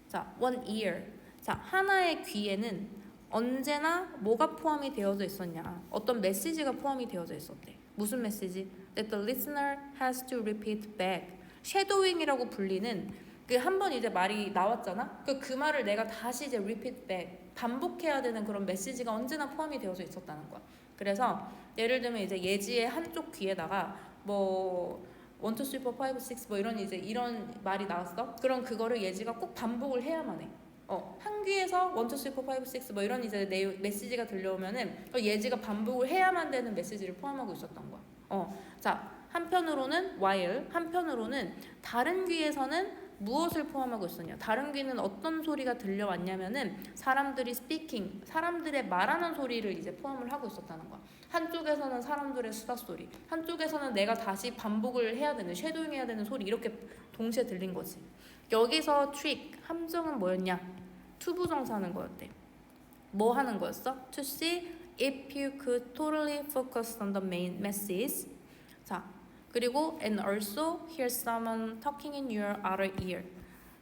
자, one ear. 자, 하나의 귀에는 언제나 뭐가 포함이 되어져 있었냐. 어떤 메시지가 포함이 되어져 있었대. 무슨 메시지? That the listener has to repeat back. shadowing이라고 불리는 그 한 번 이제 말이 나왔잖아. 그 말을 내가 다시 이제 repeat back 반복해야 되는 그런 메시지가 언제나 포함이 되어져 있었다는 거야. 그래서 예를 들면 이제 예지의 한쪽 귀에다가 뭐 1, 2, 3, 4, 5, 6 뭐 이런 말이 나왔어. 그럼 그거를 예지가 꼭 반복을 해야만 해. 한 귀에서 1, 2, 3, 4, 5, 6 뭐 이런 이제 메시지가 들려오면은 예지가 반복을 해야만 되는 메시지를 포함하고 있었던 거야. 자, 한편으로는 while, 한편으로는 다른 귀에서는 무엇을 포함하고 있었냐? 다른 귀는 어떤 소리가 들려왔냐면은 사람들이 speaking, 사람들의 말하는 소리를 이제 포함을 하고 있었다는 거야. 한쪽에서는 사람들의 수다 소리, 한쪽에서는 내가 다시 반복을 해야 되는, 쉐도잉 해야 되는 소리, 이렇게 동시에 들린 거지. 여기서 trick, 함정은 뭐였냐? 투부정사 하는 거였대. 뭐 하는 거였어? To see if you could totally focus on the main message. 자, 그리고 and also hear someone talking in your other ear.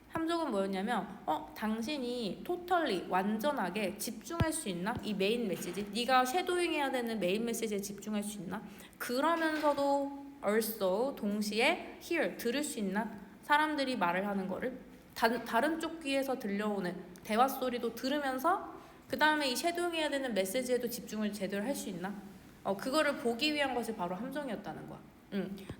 함정은 뭐였냐면 당신이 totally 완전하게 집중할 수 있나? 이 메인 메시지, 네가 쉐도잉 해야 되는 메인 메시지에 집중할 수 있나? 그러면서도 also 동시에 hear 들을 수 있나? 사람들이 말을 하는 거를 다른 쪽 귀에서 들려오는 대화 소리도 들으면서 그 다음에 이 쉐도잉 해야 되는 메시지에도 집중을 제대로 할 수 있나? 그거를 보기 위한 것이 바로 함정이었다는 거야.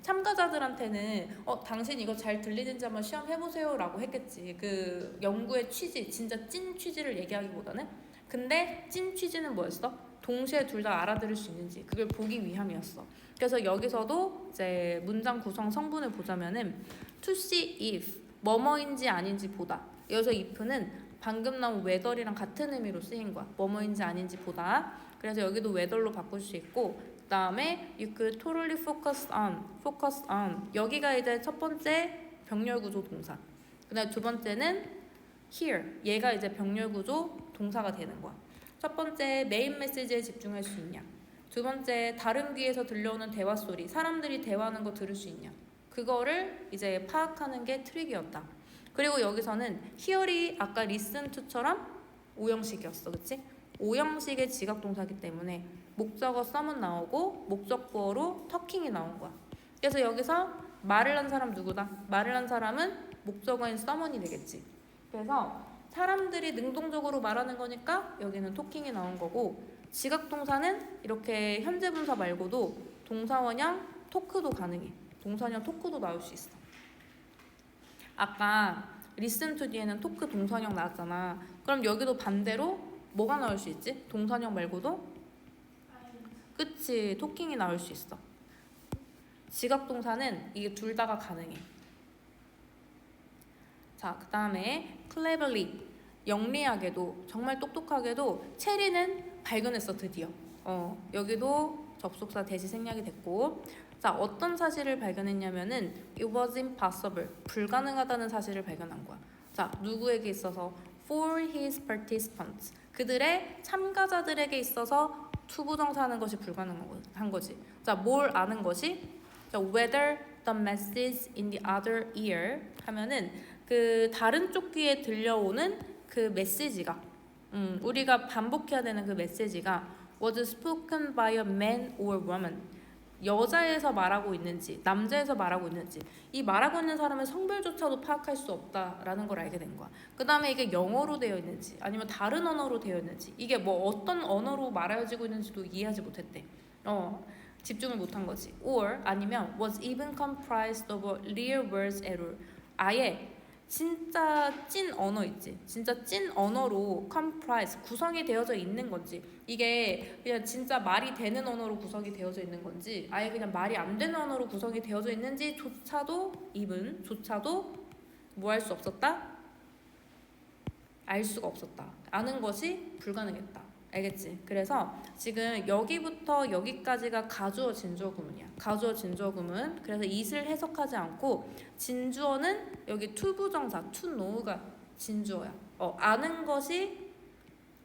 참가자들한테는 당신 이거 잘 들리는지 한번 시험 해보세요 라고 했겠지. 그 연구의 취지, 진짜 찐 취지를 얘기하기보다는. 근데 찐 취지는 뭐였어? 동시에 둘 다 알아들을 수 있는지 그걸 보기 위함이었어. 그래서 여기서도 이제 문장 구성 성분을 보자면은 to see if 뭐뭐인지 아닌지 보다. 여기서 if는 방금 나온 whether이랑 같은 의미로 쓰인 거야. 뭐뭐인지 아닌지 보다. 그래서 여기도 whether로 바꿀 수 있고, 그 다음에 you could totally focus on 여기가 이제 첫 번째 병렬구조 동사. 그 다음에 두 번째는 here, 얘가 이제 병렬구조 동사가 되는 거야. 첫 번째 메인 메시지에 집중할 수 있냐. 두 번째 다른 귀에서 들려오는 대화 소리, 사람들이 대화하는 거 들을 수 있냐. 그거를 이제 파악하는 게 트릭이었다. 그리고 여기서는 hear이 아까 listen to처럼 오형식이었어, 그치? 오형식의 지각동사기 때문에 목적어 some은 나오고 목적보어로 talking이 나온 거야. 그래서 여기서 말을 한 사람 누구다? 말을 한 사람은 목적어인 someone이 되겠지. 그래서 사람들이 능동적으로 말하는 거니까 여기는 talking이 나온 거고, 지각동사는 이렇게 현재분사 말고도 동사원형 토크도 가능해. 동사형 토크도 나올 수 있어. 아까 listen to 뒤에는 토크 동사형 나왔잖아. 그럼 여기도 반대로 뭐가 나올 수 있지? 동사형 말고도? 그치, 토킹이 나올 수 있어. 지각동사는 이게 둘 다가 가능해. 자, 그 다음에 cleverly, 영리하게도, 정말 똑똑하게도 체리는 발견했어, 드디어. 여기도 접속사 대시 생략이 됐고, 자, 어떤 사실을 발견했냐면은 it was impossible, 불가능하다는 사실을 발견한 거야. 자, 누구에게 있어서? for his participants, 그들의 참가자들에게 있어서 투부정사 하는 것이 불가능한 거지. 자, 뭘 아는 것이? 자, whether the message in the other ear 하면은 그 다른 쪽 귀에 들려오는 그 메시지가 우리가 반복해야 되는 그 메시지가 was spoken by a man or woman, 여자에서 말하고 있는지 남자에서 말하고 있는지, 이 말하고 있는 사람의 성별조차도 파악할 수 없다라는 걸 알게 된 거야. 그 다음에 이게 영어로 되어 있는지 아니면 다른 언어로 되어 있는지, 이게 뭐 어떤 언어로 말해지고 있는지도 이해하지 못했대. 집중을 못한 거지. or 아니면 was even comprised of real words at all, 아예 진짜 찐 언어 있지, 진짜 찐 언어로 comprise, 구성이 되어져 있는 건지, 이게 그냥 진짜 말이 되는 언어로 구성이 되어져 있는 건지, 아예 그냥 말이 안 되는 언어로 구성이 되어져 있는지 조차도 뭐 할 수 없었다? 알 수가 없었다. 아는 것이 불가능했다. 알겠지? 그래서 지금 여기부터 여기까지가 가주어 진주어 구문이야. 가주어 진주어 구문. 그래서 it을 해석하지 않고 진주어는 여기 투부정사 to know가 진주어야. 아는 것이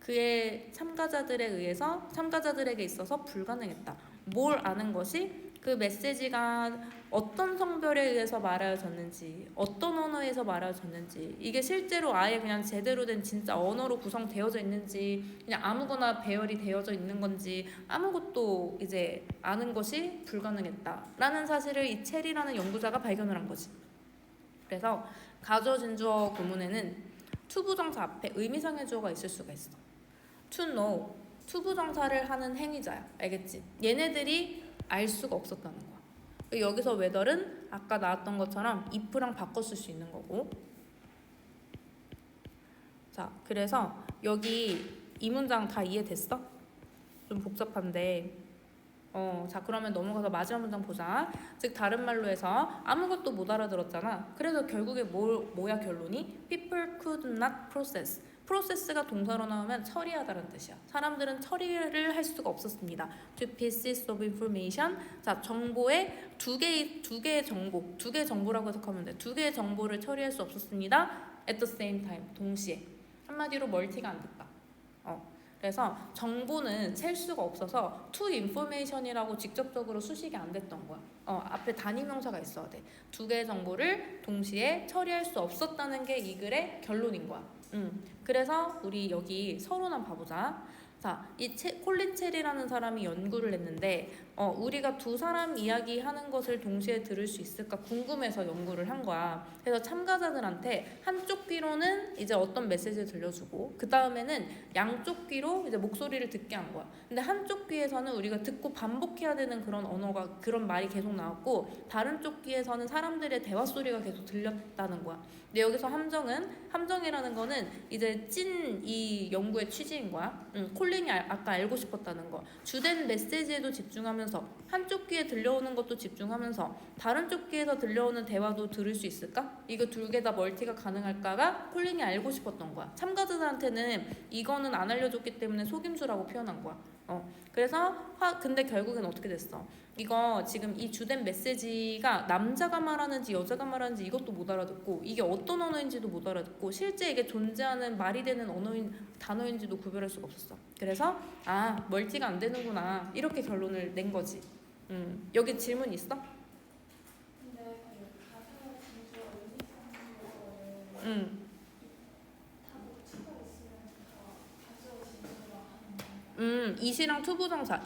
그의 참가자들에게 있어서 불가능했다. 뭘 아는 것이? 그 메시지가 어떤 성별에 의해서 말하여졌는지, 어떤 언어에서 말하여졌는지, 이게 실제로 아예 그냥 제대로 된 진짜 언어로 구성되어져 있는지, 그냥 아무거나 배열이 되어져 있는 건지, 아무것도 이제 아는 것이 불가능했다라는 사실을 이 체리라는 연구자가 발견을 한 거지. 그래서 가주어 진주어 구문에는 투부정사 앞에 의미상의 주어가 있을 수가 있어. to know, 투부정사를 하는 행위자야. 알겠지? 얘네들이 알 수가 없었다는 거야. 여기서 whether은 아까 나왔던 것처럼 if랑 바꿔 쓸 수 있는 거고. 자, 그래서 여기 이 문장 다 이해됐어? 좀 복잡한데 자 그러면 넘어가서 마지막 문장 보자. 즉 다른 말로 해서 아무것도 못 알아들었잖아. 그래서 결국에 뭐야 결론이? People could not process. 프로세스가 동사로 나오면 처리하다라는 뜻이야. 사람들은 처리를 할 수가 없었습니다. To pieces of information. 자 정보의 두 개의 정보라고 해석하면 돼. 두 개의 정보를 처리할 수 없었습니다. At the same time. 동시에. 한마디로 멀티가 안 됐다. 그래서 정보는 셀 수가 없어서 to information이라고 직접적으로 수식이 안 됐던 거야. 앞에 단위명사가 있어야 돼. 두 개의 정보를 동시에 처리할 수 없었다는 게 이 글의 결론인 거야. 그래서 우리 여기 서론한 봐보자. 자, 이 콜린 체리라는 사람이 연구를 했는데 우리가 두 사람 이야기하는 것을 동시에 들을 수 있을까 궁금해서 연구를 한 거야. 그래서 참가자들한테 한쪽 귀로는 이제 어떤 메시지를 들려주고 그 다음에는 양쪽 귀로 이제 목소리를 듣게 한 거야. 근데 한쪽 귀에서는 우리가 듣고 반복해야 되는 그런 언어가 그런 말이 계속 나왔고 다른 쪽 귀에서는 사람들의 대화 소리가 계속 들렸다는 거야. 근데 여기서 함정이라는 거는 이제 찐 이 연구의 취지인 거야. 콜린이 아까 알고 싶었다는 거. 주된 메시지에도 집중하면서 한쪽 귀에 들려오는 것도 집중하면서 다른 쪽 귀에서 들려오는 대화도 들을 수 있을까? 이거 두 개 다 멀티가 가능할까가 콜린이 알고 싶었던 거야. 참가자들한테는 이거는 안 알려줬기 때문에 속임수라고 표현한 거야. 그래서 근데 결국엔 어떻게 됐어? 이거 지금 이 주된 메시지가 남자가 말하는지 여자가 말하는지 이것도 못 알아듣고 이게 어떤 언어인지도 못 알아듣고 실제 이게 존재하는 말이 되는 단어인지도 구별할 수가 없었어. 그래서 멀티가 안 되는구나 이렇게 결론을 낸 거지. 여기 질문 있어? 근데 그 가사와 진주와 의미상으로는 다 목차가 있으면 다 가사와 진주가 하는 이시랑 투부정사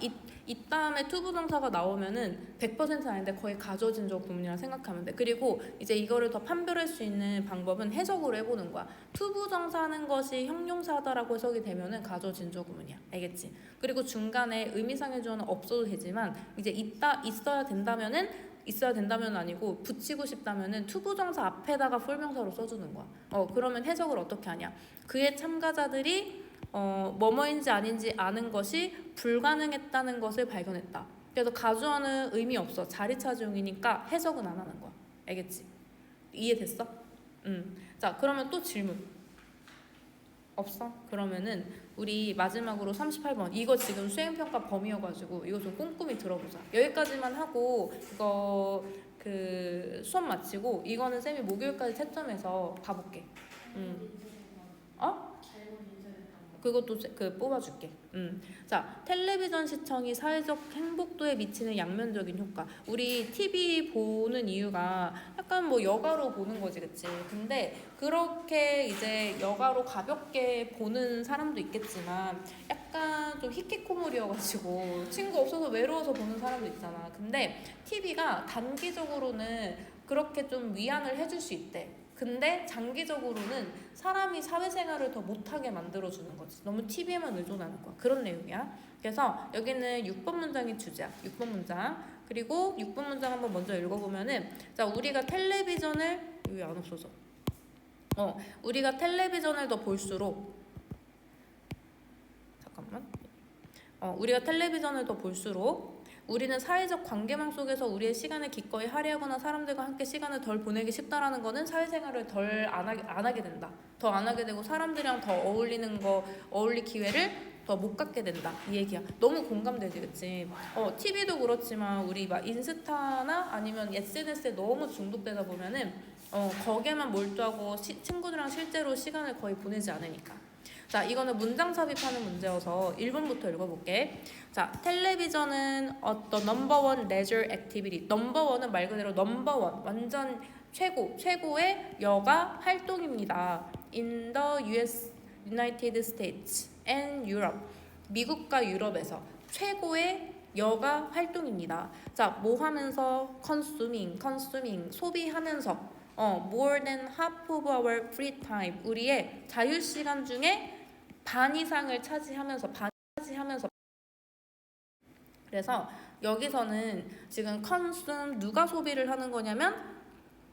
이 다음에 투부정사가 나오면은 100% 아닌데 거의 가져진적 구문이라 생각하면 돼. 그리고 이제 이거를 더 판별할 수 있는 방법은 해석으로 해보는 거야. 투부정사 하는 것이 형용사다라고 해석이 되면은 가져진적 구문이야. 알겠지? 그리고 중간에 의미상의 주어는 없어도 되지만 이제 있어야 된다면 아니고 붙이고 싶다면은 투부정사 앞에다가 풀명사로 써주는 거야. 그러면 해석을 어떻게 하냐? 그의 참가자들이 뭐뭐인지 아닌지 아는 것이 불가능했다는 것을 발견했다. 그래서 가주어는 의미 없어. 자리 차지용이니까 해석은 안 하는 거야. 알겠지? 이해됐어? 자, 그러면 또 질문. 없어? 그러면은 우리 마지막으로 38번 이거 지금 수행평가 범위여가지고 이거 좀 꼼꼼히 들어보자. 여기까지만 하고 이거 그 수업 마치고 이거는 쌤이 목요일까지 채점해서 봐볼게. 그것도 뽑아줄게. 자, 텔레비전 시청이 사회적 행복도에 미치는 양면적인 효과. 우리 TV 보는 이유가 약간 뭐 여가로 보는 거지, 그치? 근데 그렇게 이제 여가로 가볍게 보는 사람도 있겠지만 약간 좀 히키코모리여가지고 친구 없어서 외로워서 보는 사람도 있잖아. 근데 TV가 단기적으로는 그렇게 좀 위안을 해줄 수 있대. 근데 장기적으로는 사람이 사회생활을 더 못하게 만들어주는 거지. 너무 TV에만 의존하는 거야. 그런 내용이야. 그래서 여기는 6번 문장이 주제야. 6번 문장. 그리고 6번 문장 한번 먼저 읽어보면은 자, 우리가 텔레비전을 여기 안 없어져. 우리가 텔레비전을 더 볼수록 우리가 텔레비전을 더 볼수록 우리는 사회적 관계망 속에서 우리의 시간을 기꺼이 할애하거나 사람들과 함께 시간을 덜 보내기 쉽다라는 거는 사회생활을 덜 안 하게 된다. 더 안 하게 되고 사람들이랑 더 어울릴 기회를 더 못 갖게 된다. 이 얘기야. 너무 공감되지, 그치? TV도 그렇지만 우리 막 인스타나 아니면 SNS에 너무 중독되다 보면은 거기에만 몰두하고 친구들이랑 실제로 시간을 거의 보내지 않으니까. 자, 이거는 문장 삽입하는 문제여서 1번부터 읽어볼게. 자, 텔레비전은 어떤 넘버원 레저 액티비티. 넘버원은 말 그대로 넘버원, 완전 최고의 여가 활동입니다. In the United States and Europe. 미국과 유럽에서 최고의 여가 활동입니다. 자, 뭐 하면서? consuming, 소비하면서. more than half of our free time. 우리의 자유 시간 중에 반 이상을 차지하면서 그래서 여기서는 지금 consume 누가 소비를 하는 거냐면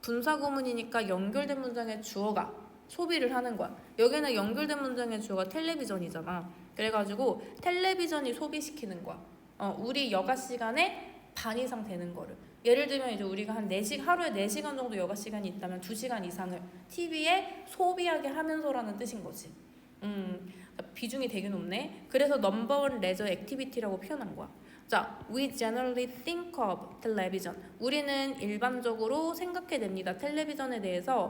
분사구문이니까 연결된 문장의 주어가 소비를 하는 거야. 여기는 연결된 문장의 주어가 텔레비전이잖아. 그래가지고 텔레비전이 소비시키는 거야. 우리 여가 시간에 반 이상 되는 거를. 예를 들면 이제 우리가 한 4시, 하루에 4시간 정도 여가 시간이 있다면 2시간 이상을 TV에 소비하게 하면서라는 뜻인 거지. 비중이 되게 높네. 그래서 넘버원 레저 액티비티라고 표현한 거야. 자, we generally think of television. 우리는 일반적으로 생각해냅니다. 텔레비전에 대해서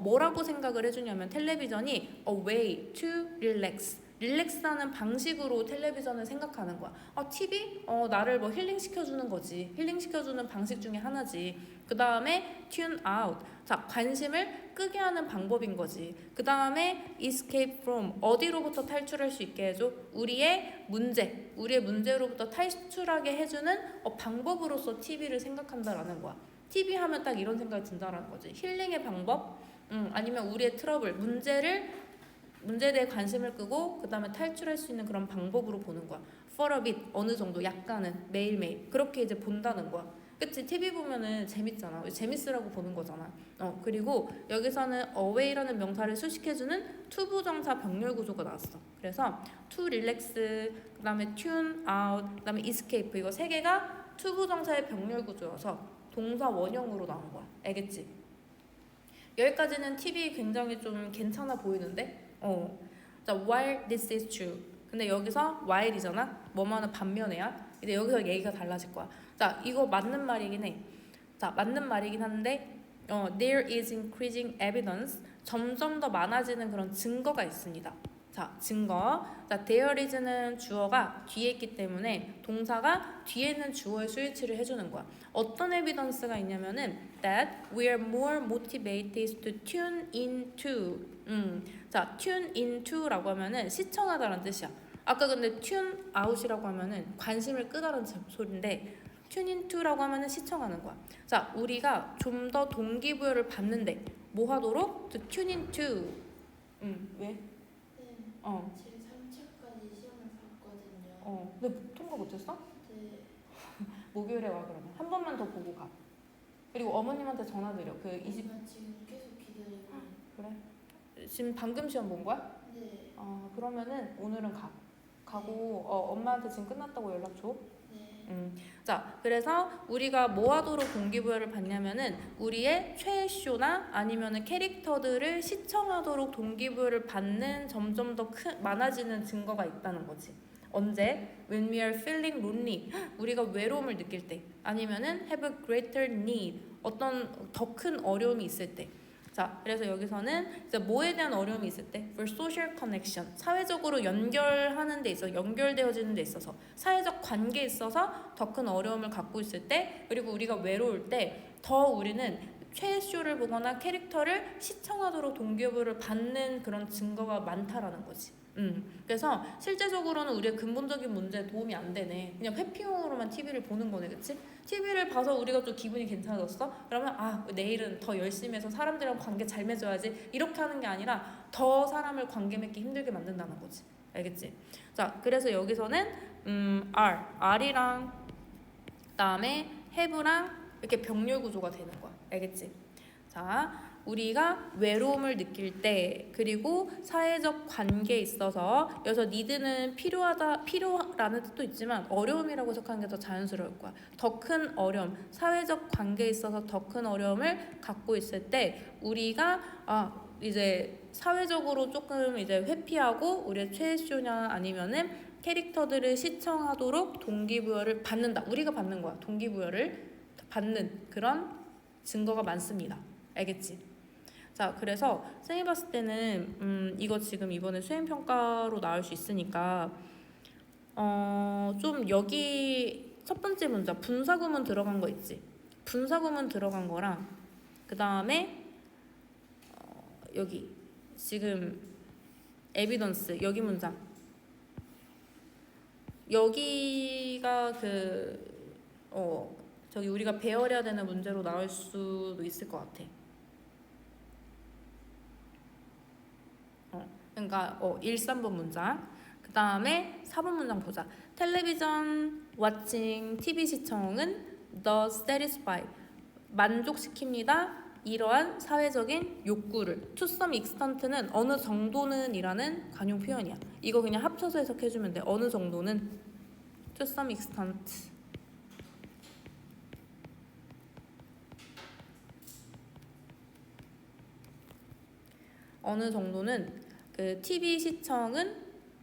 뭐라고 생각을 해주냐면 텔레비전이 a way to relax. 릴렉스하는 방식으로 텔레비전을 생각하는 거야. TV? 나를 뭐 힐링시켜주는 거지. 힐링시켜주는 방식 중에 하나지. 그 다음에 tune out. 자, 관심을 끄게 하는 방법인 거지. 그 다음에 escape from. 어디로부터 탈출할 수 있게 해줘? 우리의 문제로부터 탈출하게 해주는 방법으로서 TV를 생각한다라는 거야. TV 하면 딱 이런 생각이 든다라는 거지. 힐링의 방법? 아니면 우리의 트러블, 문제에 대해 관심을 끄고 그 다음에 탈출할 수 있는 그런 방법으로 보는 거야. For a bit, 어느 정도, 약간은, 매일매일 그렇게 이제 본다는 거야. 그치? TV 보면은 재밌잖아. 재밌으라고 보는 거잖아. 그리고 여기서는 away라는 명사를 수식해주는 투부정사 병렬 구조가 나왔어. 그래서 to relax, 그 다음에 tune out, 그 다음에 escape, 이거 세 개가 투부정사의 병렬 구조여서 동사 원형으로 나온 거야. 알겠지? 여기까지는 TV 굉장히 좀 괜찮아 보이는데? 자, while this is true. 근데 여기서 while이잖아. 뭐뭐는 반면에야. 이제 여기서 얘기가 달라질 거야. 자, 이거 맞는 말이긴 해. 자, 맞는 말이긴 한데 there is increasing evidence. 점점 더 많아지는 그런 증거가 있습니다. 자, 증거. 자, there is는 주어가 뒤에 있기 때문에 동사가 뒤에 있는 주어의 스위치를 해주는 거야. 어떤 에비던스가 있냐면은 that we are more motivated to tune into. 자, tune into라고 하면은 시청하다라는 뜻이야. 아까 근데 tune out이라고 하면은 관심을 끄다라는 소리인데 tune into라고 하면은 시청하는 거야. 자, 우리가 좀 더 동기부여를 받는데 뭐 하도록? to tune into. 왜? 제 3차까지 시험을 봤거든요. 근데 통과 못했어? 네. 목요일에 와 그러면 한 번만 더 보고 가. 그리고 어머님한테 전화 드려. 그 20. 나 지금 계속 기다리고. 그래? 지금 방금 시험 본 거야? 네. 그러면은 오늘은 가고 엄마한테 지금 끝났다고 연락 줘. 네. 자, 그래서 우리가 뭐 하도록 동기부여를 받냐면은 우리의 최애쇼나 아니면은 캐릭터들을 시청하도록 동기부여를 받는 점점 더 많아지는 증거가 있다는 거지. 언제? When we are feeling lonely. 우리가 외로움을 느낄 때. 아니면은 have a greater need. 어떤 더 큰 어려움이 있을 때. 자, 그래서 여기서는 이제 뭐에 대한 어려움이 있을 때 for social connection, 사회적으로 연결하는 데 있어서 연결되어지는 데 있어서 사회적 관계에 있어서 더 큰 어려움을 갖고 있을 때, 그리고 우리가 외로울 때 더 우리는 최애쇼를 보거나 캐릭터를 시청하도록 동기부여를 받는 그런 증거가 많다라는 거지. 그래서 실제적으로는 우리의 근본적인 문제에 도움이 안 되네. 그냥 회피용으로만 TV를 보는 거네, 그치? TV를 봐서 우리가 좀 기분이 괜찮아졌어? 그러면 내일은 더 열심히 해서 사람들이랑 관계 잘 맺어야지. 이렇게 하는 게 아니라 더 사람을 관계 맺기 힘들게 만든다는 거지. 알겠지? 자, 그래서 여기서는 R이랑 그다음에 have랑 이렇게 병렬 구조가 되는 거야. 알겠지? 자, 우리가 외로움을 느낄 때, 그리고 사회적 관계에 있어서 여기서 need는 필요라는 뜻도 있지만 어려움이라고 해석하는 게 더 자연스러울 거야. 더 큰 어려움, 사회적 관계에 있어서 더 큰 어려움을 갖고 있을 때 우리가 이제 사회적으로 조금 이제 회피하고 우리의 최애쇼냐 아니면은 캐릭터들을 시청하도록 동기부여를 받는다. 우리가 받는 거야. 동기부여를 받는 그런 증거가 많습니다. 알겠지? 자, 그래서 쌤이 봤을 때는 이거 지금 이번에 수행평가로 나올 수 있으니까 좀 여기 첫 번째 문장 분사구문 들어간 거 있지? 분사구문 들어간 거랑 그 다음에 여기 지금 에비던스 여기 문장 여기가 저기 우리가 배열해야 되는 문제로 나올 수도 있을 것 같아. 그러니까 1, 3번 문장. 그 다음에 4번 문장 보자. 텔레비전 watching TV 시청은 the satisfy 만족시킵니다. 이러한 사회적인 욕구를. to some extent는 어느 정도는 이라는 관용 표현이야. 이거 그냥 합쳐서 해석해주면 돼. 어느 정도는 to to some extent. 어느 정도는 그 TV 시청은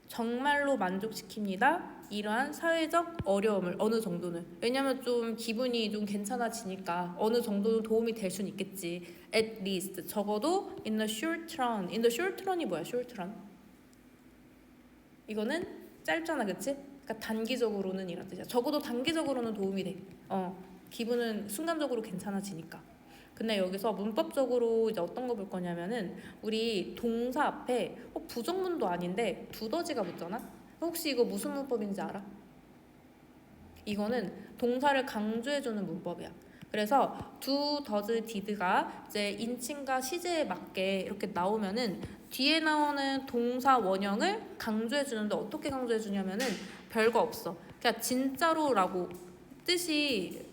정말로 만족시킵니다. 이러한 사회적 어려움을 어느 정도는, 왜냐면 좀 기분이 좀 괜찮아지니까 어느 정도는 도움이 될 수는 있겠지. At least 적어도 in the short run. In the short run이 뭐야? short run. 이거는 짧잖아, 그치? 그러니까 단기적으로는 이런 뜻이야. 적어도 단기적으로는 도움이 돼. 기분은 순간적으로 괜찮아지니까. 근데 여기서 문법적으로 이제 어떤 거 볼 거냐면은 우리 동사 앞에 부정문도 아닌데 두더지가 붙잖아. 혹시 이거 무슨 문법인지 알아? 이거는 동사를 강조해주는 문법이야. 그래서 do, does, did가 이제 인칭과 시제에 맞게 이렇게 나오면은 뒤에 나오는 동사 원형을 강조해주는데 어떻게 강조해주냐면은 별거 없어. 그냥 진짜로라고 뜻이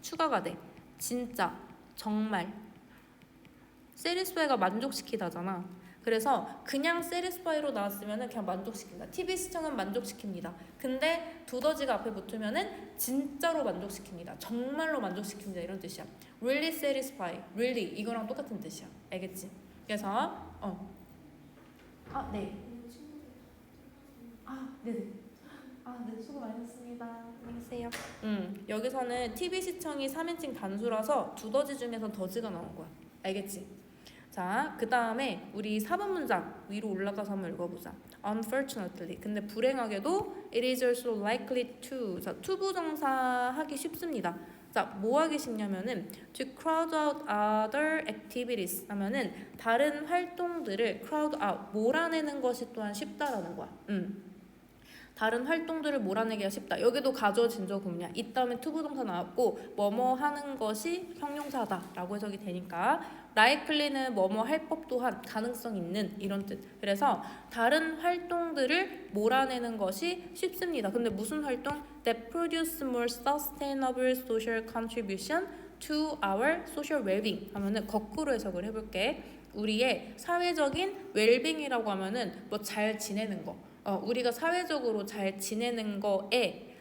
추가가 돼. 진짜, 정말. satisfy가 만족시키다잖아. 그래서 그냥 satisfy로 나왔으면 그냥 만족시킨다. TV 시청은 만족시킵니다. 근데 두더지가 앞에 붙으면은 진짜로 만족시킵니다. 정말로 만족시킵니다. 이런 뜻이야. Really satisfy. Really 이거랑 똑같은 뜻이야. 알겠지? 그래서 네. 네네. 네, 수고 많으셨습니다. 안녕히 계세요. 여기서는 TV 시청이 3인칭 단수라서 두더지 중에서 더지가 나온 거야. 알겠지? 자, 그 다음에 우리 4번 문장 위로 올라가서 한번 읽어보자. Unfortunately. 근데 불행하게도 it is also likely to. 자, 투부정사 하기 쉽습니다. 자, 뭐 하기 쉽냐면은 to crowd out other activities 하면은 다른 활동들을 crowd out, 몰아내는 것이 또한 쉽다라는 거야. 다른 활동들을 몰아내기가 쉽다. 여기도 가주어 진저 구문이야. 이 다음에 투부정사 나왔고 뭐뭐 하는 것이 형용사다라고 해석이 되니까 likely는 뭐뭐 할 법 또한 가능성 있는 이런 뜻. 그래서 다른 활동들을 몰아내는 것이 쉽습니다. 근데 무슨 활동? That produce more sustainable social contribution to our social well-being 하면은 거꾸로 해석을 해볼게. 우리의 사회적인 웰빙이라고 하면은 뭐 잘 지내는 거. 우리가 사회적으로 잘 지내는 거에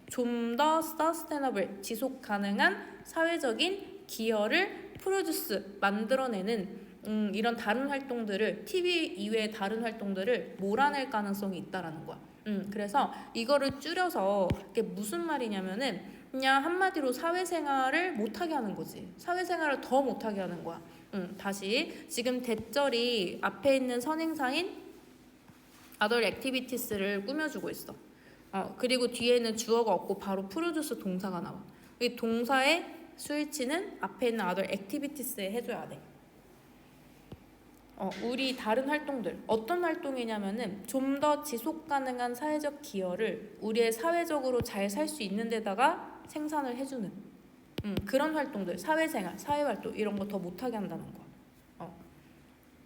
좀 더 sustainable, 지속 가능한 사회적인 기여를 프로듀스, 만들어내는 이런 다른 활동들을, TV 이외의 다른 활동들을 몰아낼 가능성이 있다라는 거야. 그래서 이거를 줄여서 이게 무슨 말이냐면은 그냥 한마디로 사회생활을 못하게 하는 거지. 사회생활을 더 못하게 하는 거야. 다시 지금 대절이 앞에 있는 선행사인 other activities를 꾸며주고 있어. 그리고 뒤에는 주어가 없고 바로 프로듀스 동사가 나와. 이 동사의 스위치는 앞에 있는 other activities에 해줘야 돼. 우리 다른 활동들 어떤 활동이냐면은 좀 더 지속 가능한 사회적 기여를 우리의 사회적으로 잘 살 수 있는 데다가 생산을 해주는 그런 활동들, 사회생활, 사회활동 이런 거 더 못하게 한다는 거야.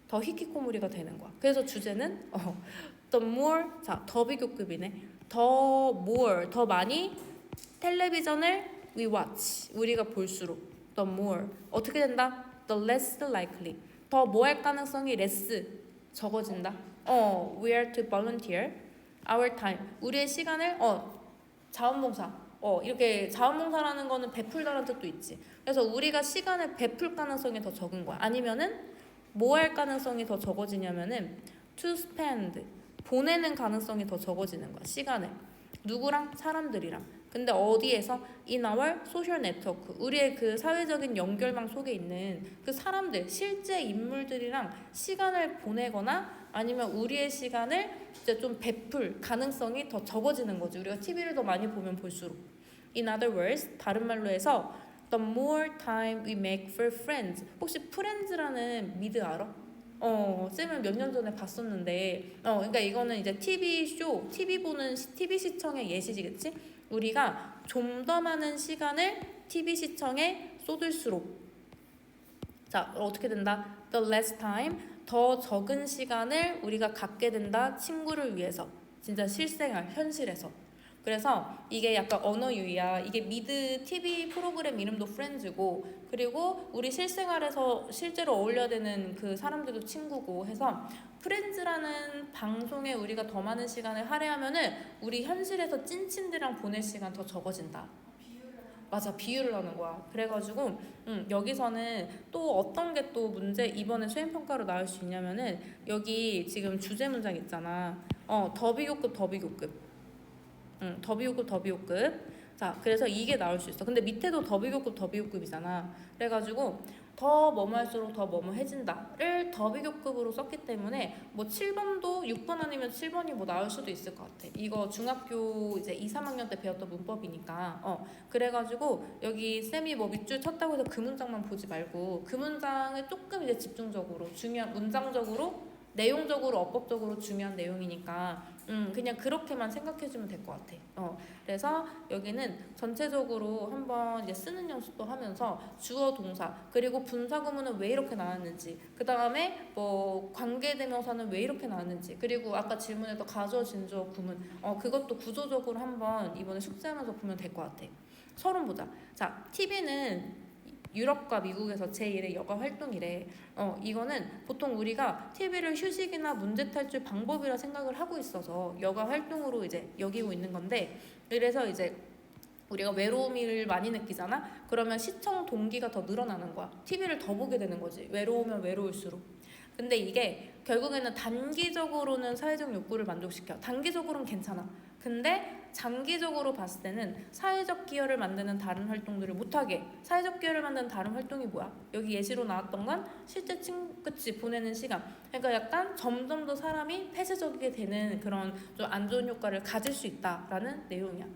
더 히키코모리가 되는 거야. 그래서 주제는 the more, 자, 더 비교급이네. 더 more, 더 많이 텔레비전을 we watch, 우리가 볼수록 the more 어떻게 된다? the less likely, 더 뭐 할 가능성이 less, 적어진다. we are to volunteer our time, 우리의 시간을 자원봉사, 이렇게 자원봉사라는 거는 베풀다라는 뜻도 있지. 그래서 우리가 시간을 베풀 가능성이 더 적은 거야. 아니면은 뭐 할 가능성이 더 적어지냐면은 to spend, 보내는 가능성이 더 적어지는 거야. 시간을 누구랑? 사람들이랑. 근데 어디에서? in our social network, 우리의 그 사회적인 연결망 속에 있는 그 사람들, 실제 인물들이랑 시간을 보내거나 아니면 우리의 시간을 이제 좀 베풀 가능성이 더 적어지는 거지. 우리가 TV를 더 많이 보면 볼수록. In other words, 다른 말로 해서 the more time we make for friends. 혹시 프렌즈라는 미드 알아? 쌤은 몇 년 전에 봤었는데, 그러니까 이거는 이제 TV 쇼, TV 시청의 예시지겠지? 우리가 좀 더 많은 시간을 TV 시청에 쏟을수록, 자, 어떻게 된다? The less time, 더 적은 시간을 우리가 갖게 된다. 친구를 위해서, 진짜 실생활, 현실에서. 그래서 이게 약간 언어 유희야. 이게 미드 TV 프로그램 이름도 프렌즈고, 그리고 우리 실생활에서 실제로 어울려야 되는 그 사람들도 친구고 해서 프렌즈라는 방송에 우리가 더 많은 시간을 할애하면은 우리 현실에서 찐친들이랑 보낼 시간 더 적어진다. 맞아, 비유를 하는 거야. 그래가지고 여기서는 또 어떤 게 또 문제 이번에 수행평가로 나올 수 있냐면은 여기 지금 주제 문장 있잖아. 더비교급 더비교급. 더비교급 더비교급. 자, 그래서 이게 나올 수 있어. 근데 밑에도 더비교급 더비교급이잖아. 그래가지고 더 뭐뭐 할수록 더 뭐뭐 해진다를 더비교급으로 썼기 때문에 뭐 7번도 6번 아니면 7번이 뭐 나올 수도 있을 것 같아. 이거 중학교 이제 2, 3학년 때 배웠던 문법이니까. 그래가지고 여기 쌤이 뭐 밑줄 쳤다고 해서 그 문장만 보지 말고 그 문장을 조금 이제 집중적으로 중요한 문장적으로 내용적으로 어법적으로 중요한 내용이니까 그냥 그렇게만 생각해주면 될 것 같아. 그래서 여기는 전체적으로 한번 이제 쓰는 연습도 하면서 주어 동사 그리고 분사 구문은 왜 이렇게 나왔는지, 그 다음에 뭐 관계대명사는 왜 이렇게 나왔는지, 그리고 아까 질문했던 가주어 진주어 구문 그것도 구조적으로 한번 이번에 숙제하면서 보면 될 것 같아. 서론 보자. 자, TV는 유럽과 미국에서 제1의 여가 활동이래. 이거는 보통 우리가 TV를 휴식이나 문제 탈출 방법이라 생각을 하고 있어서 여가 활동으로 이제 여기고 있는 건데, 그래서 이제 우리가 외로움을 많이 느끼잖아? 그러면 시청 동기가 더 늘어나는 거야. TV를 더 보게 되는 거지. 외로우면 외로울수록. 근데 이게 결국에는 단기적으로는 사회적 욕구를 만족시켜. 단기적으로는 괜찮아. 근데 장기적으로 봤을 때는 사회적 기여를 만드는 다른 활동들을 못하게. 사회적 기여를 만드는 다른 활동이 뭐야? 여기 예시로 나왔던 건 실제 친구같이 보내는 시간. 그러니까 약간 점점 더 사람이 폐쇄적이게 되는 그런 좀 안 좋은 효과를 가질 수 있다라는 내용이야.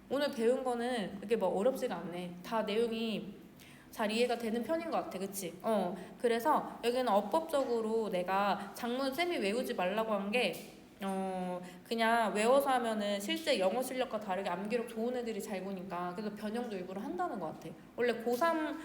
오늘 배운 거는 그게 뭐 어렵지가 않네. 다 내용이 잘 이해가 되는 편인 것 같아, 그치? 그래서 여기는 어법적으로 내가 장문 쌤이 외우지 말라고 한 게 그냥 외워서 하면은 실제 영어 실력과 다르게 암기력 좋은 애들이 잘 보니까 그래서 변형도 일부러 한다는 것 같아. 원래 고3